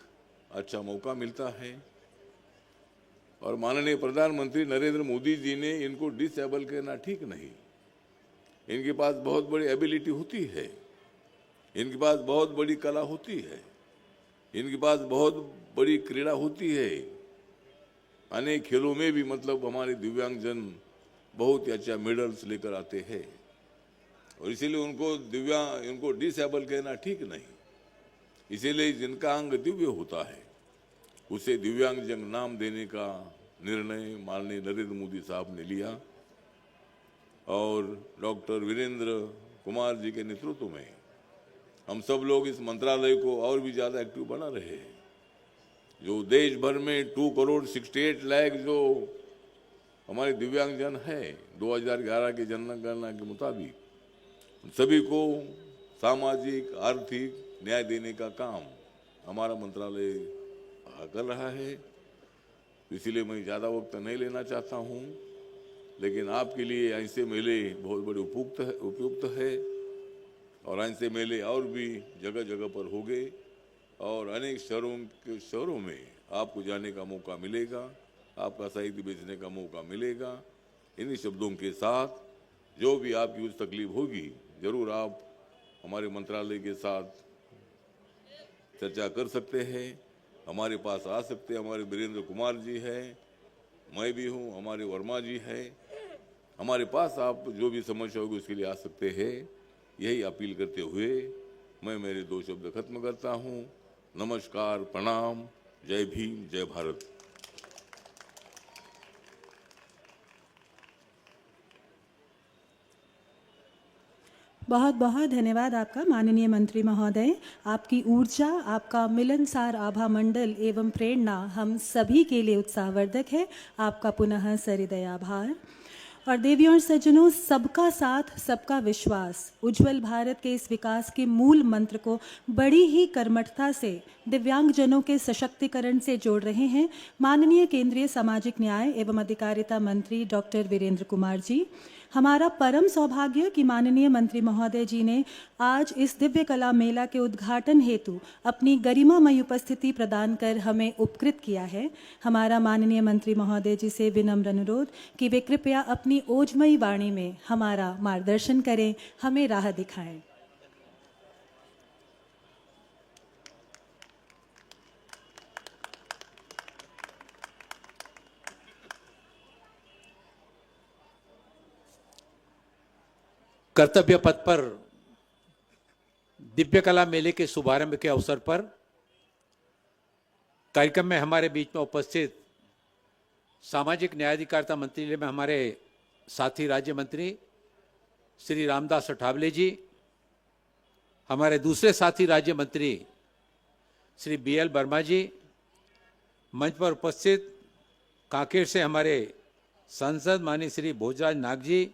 अच्छा मौका मिलता है। और माननीय प्रधानमंत्री नरेंद्र मोदी जी ने इनको डिसेबल कहना ठीक नहीं। इनके पास बहुत बड़ी एबिलिटी होती है, इनके पास बहुत बड़ी कला होती है, इनके पास बहुत बड़ी क्रीड़ा होती है। अनेक खेलों में भी मतलब हमारे दिव्यांगजन बहुत ही अच्छा मेडल्स लेकर आते हैं और इसीलिए उनको डिसेबल कहना ठीक नहीं। इसीलिए जिनका अंग दिव्य होता है उसे दिव्यांगजन नाम देने का निर्णय माननीय नरेंद्र मोदी साहब ने लिया और डॉक्टर वीरेंद्र कुमार जी के नेतृत्व में हम सब लोग इस मंत्रालय को और भी ज्यादा एक्टिव बना रहे हैं। जो देश भर में 2,68 लाख जो हमारे दिव्यांगजन है 2011 की जनगणना के मुताबिक सभी को सामाजिक आर्थिक न्याय देने का काम हमारा मंत्रालय कर रहा है। इसीलिए मैं ज़्यादा वक्त नहीं लेना चाहता हूँ, लेकिन आपके लिए ऐसे मेले बहुत बड़े उपयुक्त है और ऐसे मेले और भी जगह जगह पर होंगे और अनेक शहरों में आपको जाने का मौका मिलेगा, आपका साहित्य बेचने का मौका मिलेगा। इन्हीं शब्दों के साथ जो भी आपकी कुछ तकलीफ होगी जरूर आप हमारे मंत्रालय के साथ चर्चा कर सकते हैं, हमारे पास आ सकते हैं। हमारे वीरेंद्र कुमार जी हैं, मैं भी हूँ, हमारे वर्मा जी हैं, हमारे पास आप जो भी समस्या होगी उसके लिए आ सकते हैं। यही अपील करते हुए मैं मेरे 2 शब्द खत्म करता हूँ। नमस्कार, प्रणाम, जय भीम, जय भारत। बहुत बहुत धन्यवाद आपका माननीय मंत्री महोदय। आपकी ऊर्जा, आपका मिलनसार आभा मंडल एवं प्रेरणा हम सभी के लिए उत्साहवर्धक है। आपका पुनः सहृदय आभार। और देवियों और सज्जनों, सबका साथ सबका विश्वास उज्जवल भारत के इस विकास के मूल मंत्र को बड़ी ही कर्मठता से दिव्यांगजनों के सशक्तिकरण से जोड़ रहे हैं माननीय केंद्रीय सामाजिक न्याय एवं अधिकारिता मंत्री डॉक्टर वीरेंद्र कुमार जी। हमारा परम सौभाग्य कि माननीय मंत्री महोदय जी ने आज इस दिव्य कला मेला के उद्घाटन हेतु अपनी गरिमामयी उपस्थिति प्रदान कर हमें उपकृत किया है। हमारा माननीय मंत्री महोदय जी से विनम्र अनुरोध कि वे कृपया अपनी ओजमयी वाणी में हमारा मार्गदर्शन करें, हमें राह दिखाएं। कर्तव्य पथ पर दिव्य कला मेले के शुभारंभ के अवसर पर कार्यक्रम में हमारे बीच में उपस्थित सामाजिक न्याय अधिकारिता मंत्रालय में हमारे साथी राज्य मंत्री श्री रामदास अठावले जी, हमारे दूसरे साथी राज्य मंत्री श्री BL वर्मा जी, मंच पर उपस्थित कांकेर से हमारे सांसद माननीय श्री भोजराज नाग जी,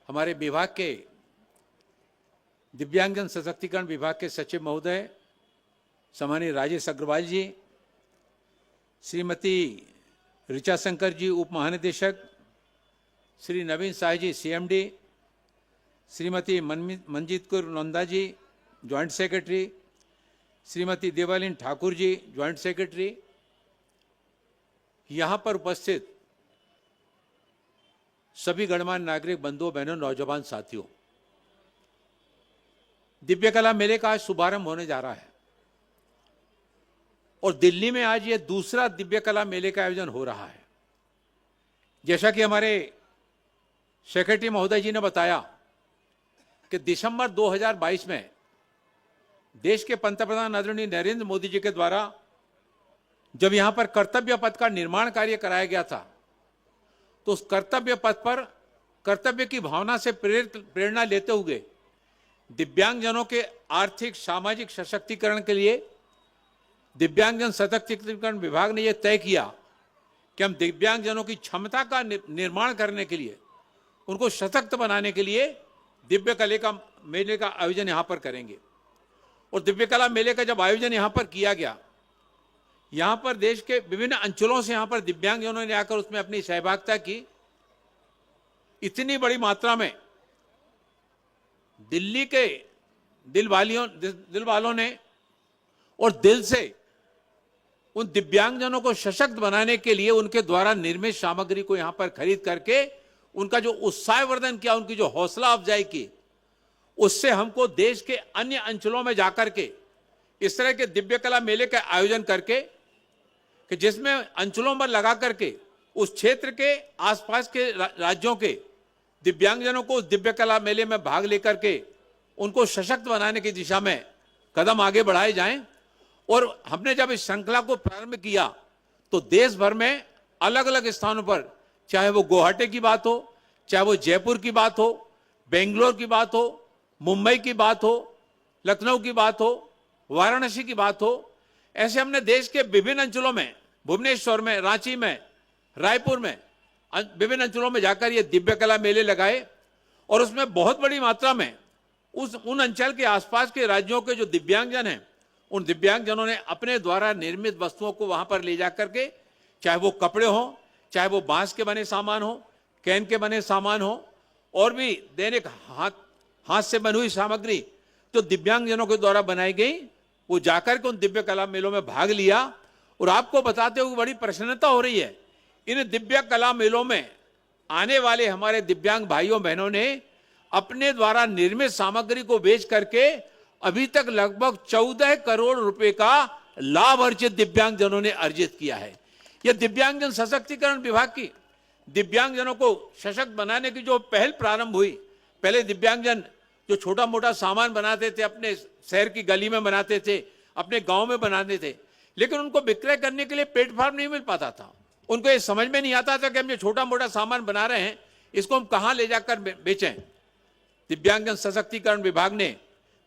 हमारे विभाग के दिव्यांगजन सशक्तिकरण विभाग के सचिव महोदय सम्मानीय राजेश अग्रवाल जी, श्रीमती ऋचा शंकर जी उप महानिदेशक, श्री नवीन साह जी CMD, Shrimati Manjeet Kaur Nanda ji joint secretary, Shrimati देवालीन Thakur ji joint secretary, यहाँ पर उपस्थित सभी गणमान्य नागरिक बंधुओं बहनों नौजवान साथियों, दिव्य कला मेले का आज शुभारंभ होने जा रहा है और दिल्ली में आज ये दूसरा दिव्य कला मेले का आयोजन हो रहा है। जैसा कि हमारे सेक्रेटरी महोदय जी ने बताया कि दिसंबर 2022 में देश के पंतप्रधान आदरणीय नरेंद्र मोदी जी के द्वारा जब यहां पर कर्तव्य पथ का निर्माण कार्य कराया गया था, तो उस कर्तव्य पथ पर कर्तव्य की भावना से प्रेरणा लेते हुए दिव्यांगजनों के आर्थिक सामाजिक सशक्तिकरण के लिए दिव्यांगजन सशक्तिकरण विभाग ने यह तय किया कि हम दिव्यांगजनों की क्षमता का निर्माण करने के लिए, उनको सशक्त बनाने के लिए दिव्य कला का मेले का आयोजन यहां पर करेंगे। और दिव्य कला मेले का जब आयोजन यहां पर किया गया, यहां पर देश के विभिन्न अंचलों से यहां पर दिव्यांगजनों ने आकर उसमें अपनी सहभागिता की। इतनी बड़ी मात्रा में दिल्ली के दिल वालों ने और दिल से उन दिव्यांगजनों को सशक्त बनाने के लिए उनके द्वारा निर्मित सामग्री को यहां पर खरीद करके उनका जो उत्साहवर्धन किया, उनकी जो हौसला अफजाई की, उससे हमको देश के अन्य अंचलों में जाकर के इस तरह के दिव्य कला मेले का आयोजन करके कि जिसमें अंचलों पर लगा करके उस क्षेत्र के आसपास के राज्यों के दिव्यांगजनों को उस दिव्य कला मेले में भाग लेकर के उनको सशक्त बनाने की दिशा में कदम आगे बढ़ाए जाएं। और हमने जब इस श्रृंखला को प्रारंभ किया तो देश भर में अलग अलग स्थानों पर, चाहे वो गुवाहाटी की बात हो, चाहे वो जयपुर की बात हो, बेंगलोर की बात हो, मुंबई की बात हो, लखनऊ की बात हो, वाराणसी की बात हो, ऐसे हमने देश के विभिन्न अंचलों में, भुवनेश्वर में, रांची में, रायपुर में, विभिन्न अंचलों में जाकर ये दिव्य कला मेले लगाए। और उसमें बहुत बड़ी मात्रा में उन अंचल के आसपास के राज्यों के जो दिव्यांगजन हैं, उन दिव्यांगजनों ने अपने द्वारा निर्मित वस्तुओं को वहां पर ले जाकर के, चाहे वो कपड़े हो, चाहे वो बांस के बने सामान हो, कैन के बने सामान हो, और भी दैनिक हाथ से बनी हुई सामग्री जो दिव्यांगजनों के द्वारा बनाई गई, वो जाकर के उन दिव्य कला मेलों में भाग लिया। और आपको बताते हुए बड़ी प्रसन्नता हो रही है, इन दिव्य कला मेलों में आने वाले हमारे दिव्यांग भाइयों बहनों ने अपने द्वारा निर्मित सामग्री को बेच करके अभी तक लगभग 14 करोड़ रुपए का लाभ अर्जित दिव्यांगजनों ने अर्जित किया है। यह दिव्यांगजन सशक्तिकरण विभाग की दिव्यांगजनों को सशक्त बनाने की जो पहल प्रारंभ हुई, पहले दिव्यांगजन जो छोटा मोटा सामान बनाते थे, अपने शहर की गली में बनाते थे, अपने गांव में बनाते थे, लेकिन उनको विक्रय करने के लिए प्लेटफॉर्म नहीं मिल पाता था। उनको ये समझ में नहीं आता था कि हम ये छोटा मोटा सामान बना रहे हैं, इसको हम कहां ले जाकर बेचें। दिव्यांगजन सशक्तिकरण विभाग ने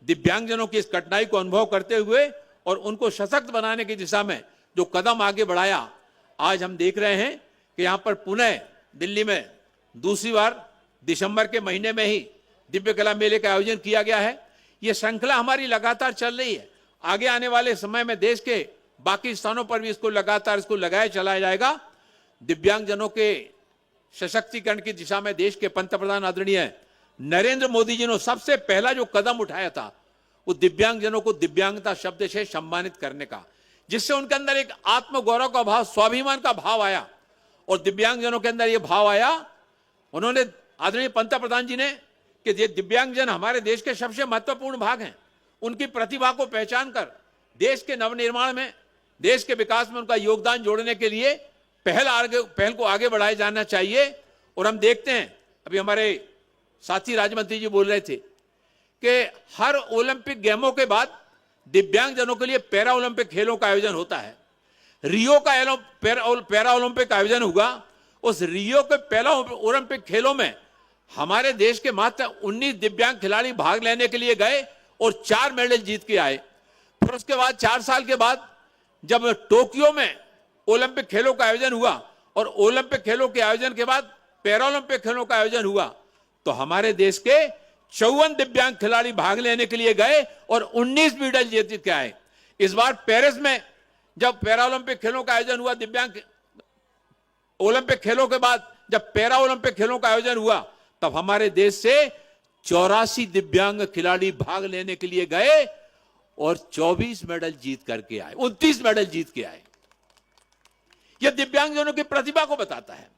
दिव्यांगजनों की इस कठिनाई को अनुभव करते हुए और उनको सशक्त बनाने की दिशा में जो कदम आगे बढ़ाया, आज हम देख रहे हैं कि यहां पर पुनः दिल्ली में दूसरी बार दिसंबर के महीने में ही दिव्य कला मेले का आयोजन किया गया है। यह श्रृंखला हमारी लगातार चल रही है। आगे आने वाले समय में देश के बाकी स्थानों पर भी इसको लगाया चलाया जाएगा। दिव्यांगजनों के सशक्तिकरण की दिशा में देश के पंतप्रधान आदरणीय नरेंद्र मोदी जी ने सबसे पहला जो कदम उठाया था, वो दिव्यांगजनों को दिव्यांगता शब्द से सम्मानित करने का, जिससे उनके अंदर एक आत्मगौरव का भाव, स्वाभिमान का भाव आया। और दिव्यांगजनों के अंदर ये भाव आया, उन्होंने आदरणीय पंतप्रधान जी ने कि ये दिव्यांगजन हमारे देश के सबसे महत्वपूर्ण भाग हैं, उनकी प्रतिभा को पहचान कर देश के नवनिर्माण में, देश के विकास में उनका योगदान जोड़ने के लिए पहल को आगे बढ़ाया जाना चाहिए। और हम देखते हैं, अभी हमारे साथी राज्य मंत्री जी बोल रहे थे कि हर ओलंपिक गेमों के बाद दिव्यांगजनों के लिए पैरा ओलंपिक खेलों का आयोजन होता है। रियो का पैरा ओलंपिक आयोजन हुआ। उस रियो के पहला ओलंपिक खेलों में हमारे देश के मात्र 19 दिव्यांग खिलाड़ी भाग लेने के लिए गए और 4 मेडल जीत के आए। फिर उसके बाद 4 साल के बाद जब टोक्यो में ओलंपिक खेलों का आयोजन हुआ और ओलंपिक खेलों के आयोजन के बाद पैरालंपिक खेलों का आयोजन हुआ, तो हमारे देश के 54 दिव्यांग खिलाड़ी भाग लेने के लिए गए और 19 मेडल जीत के आए। इस बार पेरिस में जब पैरालंपिक खेलों का आयोजन हुआ, दिव्यांग ओलंपिक खेलों के बाद जब पैरा ओलंपिक खेलों का आयोजन हुआ, तब हमारे देश से 84 दिव्यांग खिलाड़ी भाग लेने के लिए गए और 24 मेडल जीत करके आए, 29 मेडल जीत के आए। यह दिव्यांगजनों की प्रतिभा को बताता है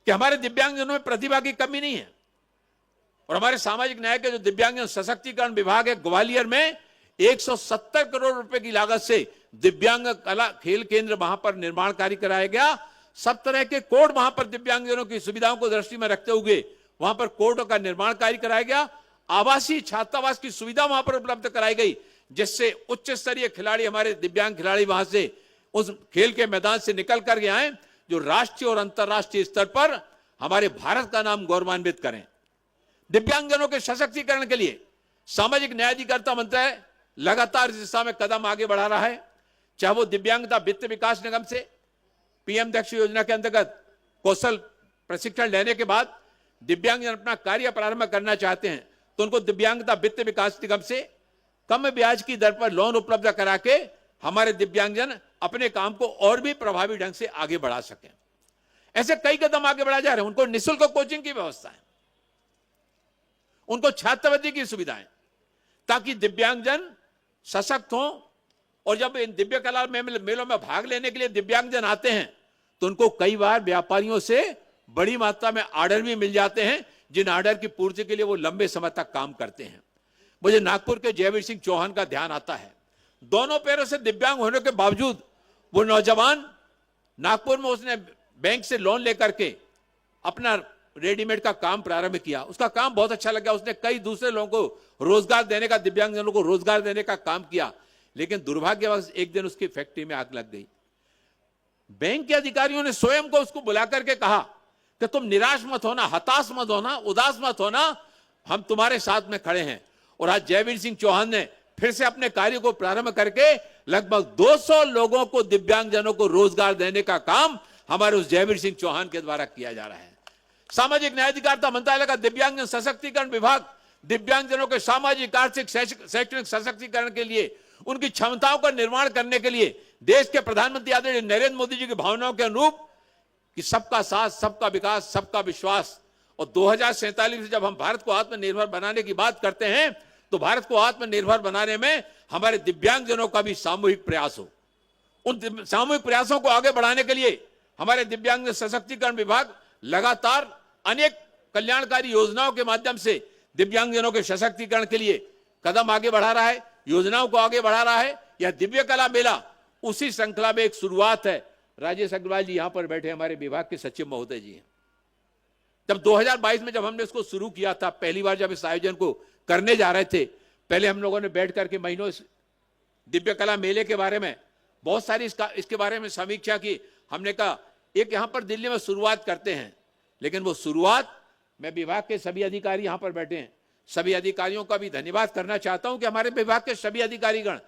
कि हमारे दिव्यांगजनों में प्रतिभा की कमी नहीं है। और हमारे सामाजिक न्याय के जो दिव्यांगजन सशक्तिकरण विभाग है, ग्वालियर में 170 करोड़ रुपए की लागत से दिव्यांग कला खेल केंद्र वहां पर निर्माण कार्य कराया गया। सब तरह के कोर्ट वहां पर दिव्यांगजनों की सुविधाओं को दृष्टि में रखते हुए वहां पर कोर्टों का निर्माण कार्य कराया गया। आवासीय छात्रावास की सुविधा वहां पर उपलब्ध कराई गई, जिससे उच्च स्तरीय खिलाड़ी, हमारे दिव्यांग खिलाड़ी वहां से उस खेल के मैदान से निकल कर गए आए, जो राष्ट्रीय और अंतर्राष्ट्रीय स्तर पर हमारे भारत का नाम गौरवान्वित करें। दिव्यांगजनों के सशक्तिकरण के लिए सामाजिक न्याय अधिकारिता मंत्रालय लगातार इस दिशा में कदम आगे बढ़ा रहा है। चाहे वो दिव्यांगता वित्त विकास निगम से पीएम दक्ष योजना के अंतर्गत कौशल प्रशिक्षण लेने के बाद दिव्यांगजन अपना कार्य प्रारंभ करना चाहते हैं, तो उनको दिव्यांगता वित्त विकास निगम से कम ब्याज की दर पर लोन उपलब्ध करा के हमारे दिव्यांगजन अपने काम को और भी प्रभावी ढंग से आगे बढ़ा सकें। ऐसे कई कदम आगे बढ़ाए जा रहे हैं। उनको निःशुल्क कोचिंग की व्यवस्था है, उनको छात्रवृत्ति की सुविधाएं, ताकि दिव्यांगजन सशक्त हों। और जब इन दिव्य कला मेलों में भाग लेने के लिए दिव्यांगजन आते हैं, तो उनको कई बार व्यापारियों से बड़ी मात्रा में ऑर्डर भी मिल जाते हैं, जिन ऑर्डर की पूर्ति के लिए वो लंबे समय तक काम करते हैं। मुझे नागपुर के जयवीर सिंह चौहान का ध्यान आता है। दोनों पैरों से दिव्यांग होने के बावजूद वो नौजवान नागपुर में उसने बैंक से लोन लेकर के अपना रेडीमेड का काम प्रारंभ किया। उसका काम बहुत अच्छा लगा। उसने कई दूसरे लोगों को रोजगार देने का, दिव्यांगजनों को रोजगार देने का काम किया। लेकिन दुर्भाग्यवश एक दिन उसकी फैक्ट्री में आग लग गई। बैंक के अधिकारियों ने स्वयं को उसको बुला करके कहा कि तुम निराश मत होना, हताश मत होना, उदास मत होना, हम तुम्हारे साथ में खड़े हैं। और आज जयवीर सिंह चौहान ने फिर से अपने कार्य को प्रारंभ करके लगभग 200 लोगों को, दिव्यांगजनों को रोजगार देने का काम हमारे उस जयवीर सिंह चौहान के द्वारा किया जा रहा है। सामाजिक न्याय अधिकारिता मंत्रालय का दिव्यांगजन सशक्तिकरण विभाग दिव्यांगजनों के सामाजिक, आर्थिक, शैक्षणिक सशक्तिकरण के लिए, उनकी क्षमताओं का निर्माण करने के लिए देश के प्रधानमंत्री आदरणीय नरेंद्र मोदी जी की भावनाओं के अनुरूप कि सबका साथ, सबका विकास, सबका विश्वास, और 2047 से जब हम भारत को आत्मनिर्भर बनाने की बात करते हैं, तो भारत को आत्मनिर्भर बनाने में हमारे दिव्यांगजनों का भी सामूहिक प्रयास हो। उन सामूहिक प्रयासों को आगे बढ़ाने के लिए हमारे दिव्यांग सशक्तिकरण विभाग लगातार अनेक कल्याणकारी योजनाओं के माध्यम से दिव्यांगजनों के सशक्तिकरण के लिए कदम आगे बढ़ा रहा है, योजनाओं को आगे बढ़ा रहा है। यह दिव्य कला मेला उसी श्रृंखला में एक शुरुआत है। राजेश अग्रवाल जी यहां पर बैठे हमारे विभाग के सचिव महोदय जी हैं। जब 2022 में जब हमने इसको शुरू किया था, पहली बार जब इस आयोजन को करने जा रहे थे, पहले हम लोगों ने बैठ करके महीनों इस दिव्य कला मेले के बारे में बहुत सारी इसके बारे में समीक्षा की। हमने कहा एक यहां पर दिल्ली में शुरुआत करते हैं, लेकिन वो शुरुआत, मैं विभाग के सभी अधिकारी यहां पर बैठे हैं, सभी अधिकारियों का भी धन्यवाद करना चाहता हूं कि हमारे विभाग के सभी अधिकारीगण,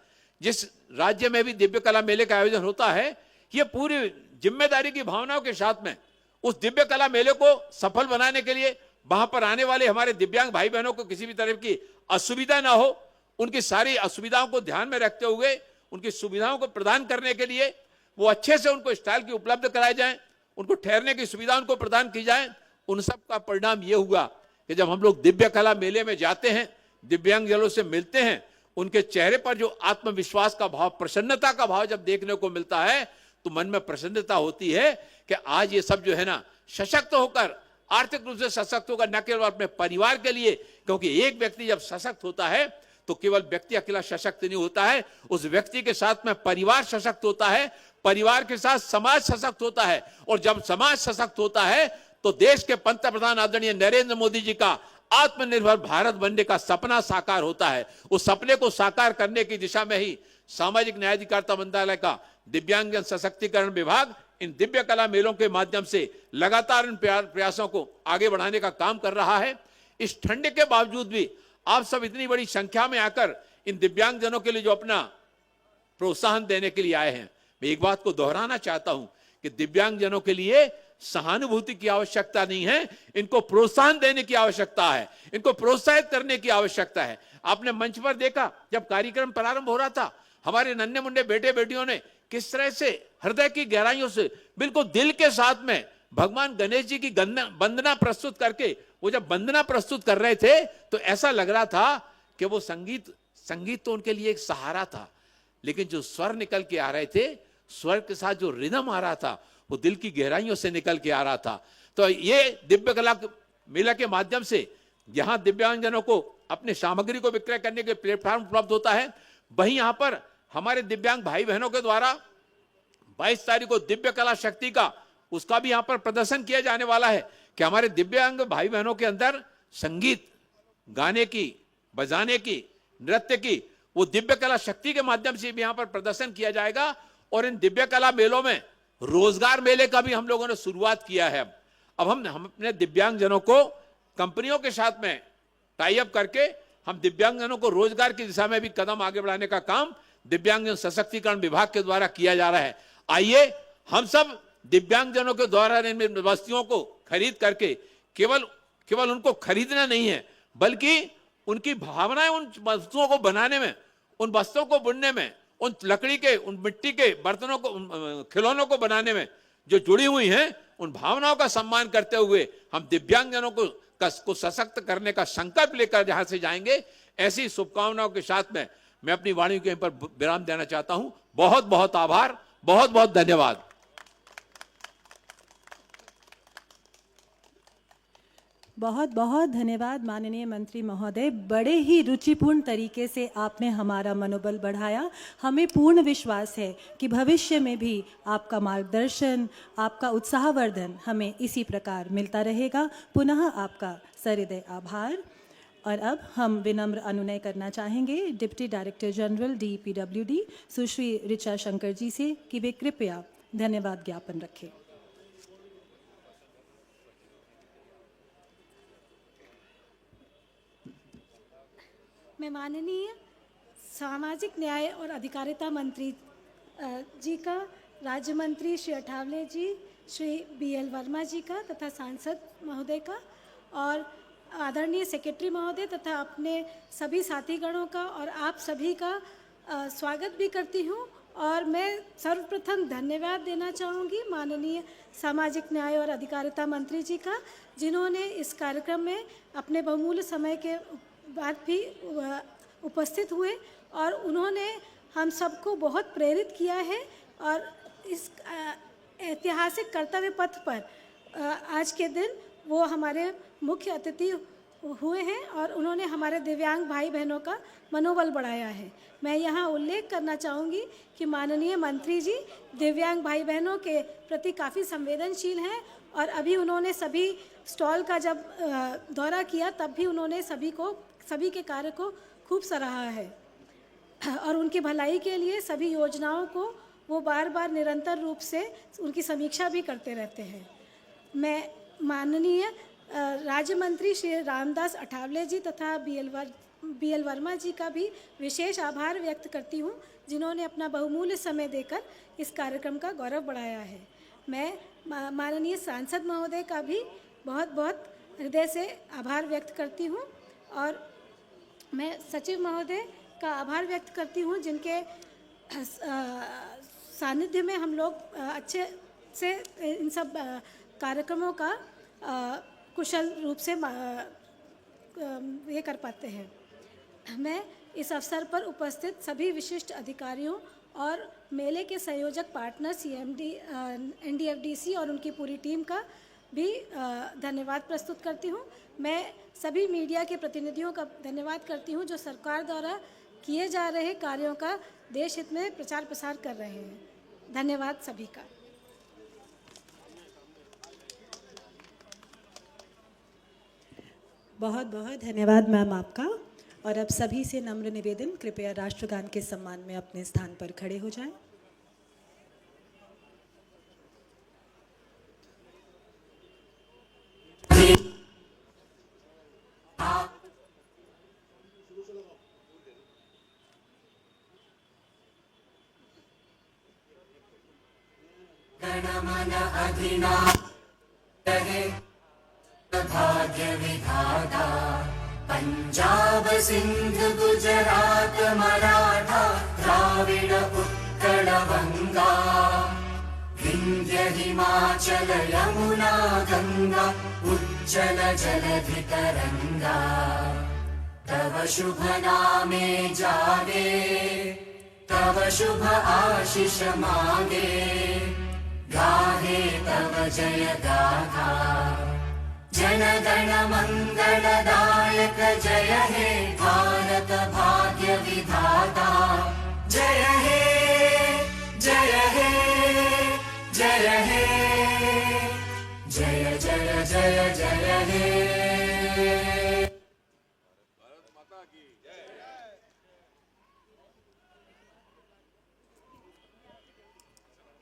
जिस राज्य में भी दिव्य कला मेले का आयोजन होता है, ये पूरी जिम्मेदारी की भावनाओं के साथ में उस दिव्य कला मेले को सफल बनाने के लिए वहां पर आने वाले हमारे दिव्यांग भाई बहनों को किसी भी तरह की असुविधा ना हो, उनकी सारी असुविधाओं को ध्यान में रखते हुए उनकी सुविधाओं को प्रदान करने के लिए वो अच्छे से उनको स्टाइल की उपलब्ध कराए जाएं, उनको ठहरने की सुविधा उनको प्रदान की जाए। उन सब का परिणाम ये हुआ कि जब हम लोग दिव्य कला मेले में जाते हैं, दिव्यांगजनों से मिलते हैं, उनके चेहरे पर जो आत्मविश्वास का भाव, प्रसन्नता का भाव जब देखने को मिलता है, तो मन में प्रसन्नता होती है कि आज ये सब जो है ना सशक्त होकर, आर्थिक रूप से सशक्त होकर, न केवल अपने परिवार के लिए, क्योंकि एक व्यक्ति जब सशक्त होता है तो केवल व्यक्ति अकेला सशक्त नहीं होता है, उस व्यक्ति के साथ में परिवार सशक्त होता है, परिवार के साथ समाज सशक्त होता है, और जब समाज सशक्त होता है तो देश के पंतप्रधान आदरणीय नरेंद्र मोदी जी का आत्मनिर्भर भारत बनने का सपना साकार होता है। उस सपने को साकार करने की दिशा में ही सामाजिक न्याय अधिकारिता मंत्रालय का दिव्यांगजन सशक्तिकरण विभाग इन दिव्य कला मेलों के माध्यम से लगातार इन प्रयासों को आगे बढ़ाने का काम कर रहा है। इस ठंड के बावजूद भी आप सब इतनी बड़ी संख्या में आकर इन दिव्यांगजनों के लिए जो अपना प्रोत्साहन देने के लिए आए हैं, मैं एक बात को दोहराना चाहता हूं कि दिव्यांगजनों के लिए सहानुभूति की आवश्यकता नहीं है, इनको प्रोत्साहन देने की आवश्यकता है, इनको प्रोत्साहित करने की आवश्यकता है। आपने मंच पर देखा जब कार्यक्रम प्रारंभ हो रहा था, हमारे नन्हे मुंडे बेटे बेटियों ने किस तरह से हृदय की गहराइयों से बिल्कुल दिल के साथ में भगवान गणेश जी की वंदना प्रस्तुत करके वो जब वंदना प्रस्तुत कर रहे थे तो ऐसा लग रहा था कि वो संगीत तो उनके लिए एक सहारा था, लेकिन जो स्वर निकल के आ रहे थे, स्वर के साथ जो रिदम आ रहा था वो दिल की गहराइयों से निकल के आ रहा था। तो ये दिव्य कला मेला के माध्यम से जहां दिव्यांगजनों को अपने सामग्री को विक्रय करने के प्लेटफॉर्म उपलब्ध होता है, वहीं यहां पर हमारे दिव्यांग भाई बहनों के द्वारा 22 तारीख को दिव्य कला शक्ति का उसका भी यहां पर प्रदर्शन किया जाने वाला है कि हमारे दिव्यांग भाई बहनों के अंदर संगीत, गाने की, बजाने की, नृत्य की वो दिव्य कला शक्ति के माध्यम से भी यहां पर प्रदर्शन किया जाएगा। और इन दिव्य कला मेलों में रोजगार मेले का भी हम लोगों ने शुरुआत किया है। अब हम अपने दिव्यांगजनों को कंपनियों के साथ में टाई अप करके हम दिव्यांगजनों को रोजगार की दिशा में भी कदम आगे बढ़ाने का काम दिव्यांगजन सशक्तिकरण विभाग के द्वारा किया जा रहा है। आइए हम सब दिव्यांगजनों के द्वारा इन वस्तुओं को खरीद करके केवल उनको खरीदना नहीं है, बल्कि उनकी भावनाएं उन वस्तुओं को बनाने में, उन वस्त्रों को बुनने में, उन लकड़ी के, उन मिट्टी के बर्तनों को, खिलौनों को बनाने में जो जुड़ी हुई हैं, उन भावनाओं का सम्मान करते हुए हम दिव्यांगजनों को सशक्त करने का संकल्प लेकर जहां से जाएंगे, ऐसी शुभकामनाओं के साथ में मैं अपनी वाणी के पर विराम देना चाहता हूं। बहुत बहुत आभार, बहुत बहुत धन्यवाद। बहुत बहुत धन्यवाद माननीय मंत्री महोदय, बड़े ही रुचिपूर्ण तरीके से आपने हमारा मनोबल बढ़ाया। हमें पूर्ण विश्वास है कि भविष्य में भी आपका मार्गदर्शन, आपका उत्साहवर्धन हमें इसी प्रकार मिलता रहेगा। पुनः आपका सहृदय आभार। और अब हम विनम्र अनुनय करना चाहेंगे डिप्टी डायरेक्टर जनरल DPWD सुश्री ऋचा शंकर जी से कि वे कृपया धन्यवाद ज्ञापन रखें। मैं माननीय सामाजिक न्याय और अधिकारिता मंत्री जी का, राज्य मंत्री श्री अठावले जी, श्री BL वर्मा जी का तथा सांसद महोदय का और आदरणीय सेक्रेटरी महोदय तथा अपने सभी साथीगणों का और आप सभी का स्वागत भी करती हूँ। और मैं सर्वप्रथम धन्यवाद देना चाहूँगी माननीय सामाजिक न्याय और अधिकारिता मंत्री जी का, जिन्होंने इस कार्यक्रम में अपने बहुमूल्य समय के बाद भी उपस्थित हुए और उन्होंने हम सबको बहुत प्रेरित किया है। और इस ऐतिहासिक कर्तव्य पथ पर आज के दिन वो हमारे मुख्य अतिथि हुए हैं और उन्होंने हमारे दिव्यांग भाई बहनों का मनोबल बढ़ाया है। मैं यहाँ उल्लेख करना चाहूँगी कि माननीय मंत्री जी दिव्यांग भाई बहनों के प्रति काफ़ी संवेदनशील हैं और अभी उन्होंने सभी स्टॉल का जब दौरा किया तब भी उन्होंने सभी के कार्य को खूब सराहा है और उनकी भलाई के लिए सभी योजनाओं को वो बार बार निरंतर रूप से उनकी समीक्षा भी करते रहते हैं। मैं माननीय राज्य मंत्री श्री रामदास अठावले जी तथा BL वर्मा जी का भी विशेष आभार व्यक्त करती हूँ, जिन्होंने अपना बहुमूल्य समय देकर इस कार्यक्रम का गौरव बढ़ाया है। मैं माननीय सांसद महोदय का भी बहुत बहुत हृदय से आभार व्यक्त करती हूँ और मैं सचिव महोदय का आभार व्यक्त करती हूँ, जिनके सानिध्य में हम लोग अच्छे से इन सब कार्यक्रमों का कुशल रूप से ये कर पाते हैं। मैं इस अवसर पर उपस्थित सभी विशिष्ट अधिकारियों और मेले के संयोजक पार्टनर CMD NDFDC और उनकी पूरी टीम का भी धन्यवाद प्रस्तुत करती हूँ। मैं सभी मीडिया के प्रतिनिधियों का धन्यवाद करती हूँ जो सरकार द्वारा किए जा रहे कार्यों का देश हित में प्रचार प्रसार कर रहे हैं। धन्यवाद सभी का। बहुत बहुत धन्यवाद मैम आपका। और अब सभी से नम्र निवेदन, कृपया राष्ट्रगान के सम्मान में अपने स्थान पर खड़े हो जाएं।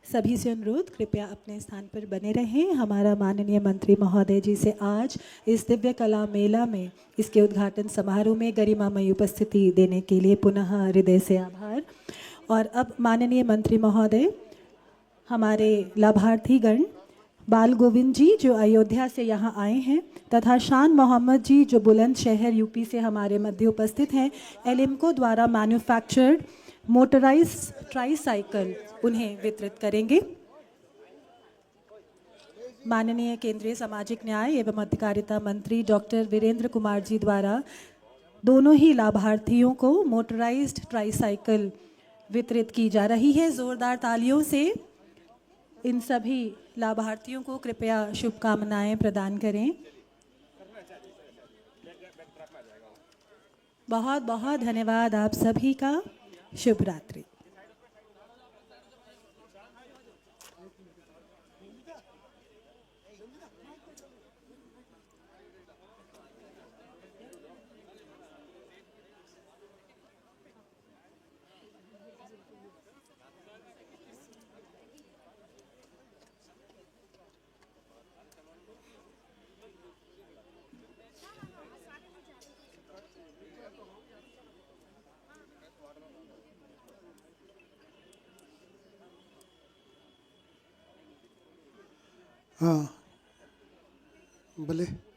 सभी से अनुरोध, कृपया अपने स्थान पर बने रहें। हमारा माननीय मंत्री महोदय जी से आज इस दिव्य कला मेला में इसके उद्घाटन समारोह में गरिमामयी उपस्थिति देने के लिए पुनः हृदय से आभार। और अब माननीय मंत्री महोदय हमारे लाभार्थीगण बाल गोविंद जी जो अयोध्या से यहाँ आए हैं तथा शान मोहम्मद जी जो बुलंदशहर यूपी से हमारे मध्य उपस्थित हैं, एलिम्को द्वारा मैन्युफैक्चर्ड मोटराइज्ड ट्राईसाइकिल उन्हें वितरित करेंगे। माननीय केंद्रीय सामाजिक न्याय एवं अधिकारिता मंत्री डॉक्टर वीरेंद्र कुमार जी द्वारा दोनों ही लाभार्थियों को मोटराइज्ड ट्राईसाइकिल वितरित की जा रही है। जोरदार तालियों से इन सभी लाभार्थियों को कृपया शुभकामनाएं प्रदान करें। बहुत बहुत धन्यवाद आप सभी का। शुभ रात्रि। हाँ भले।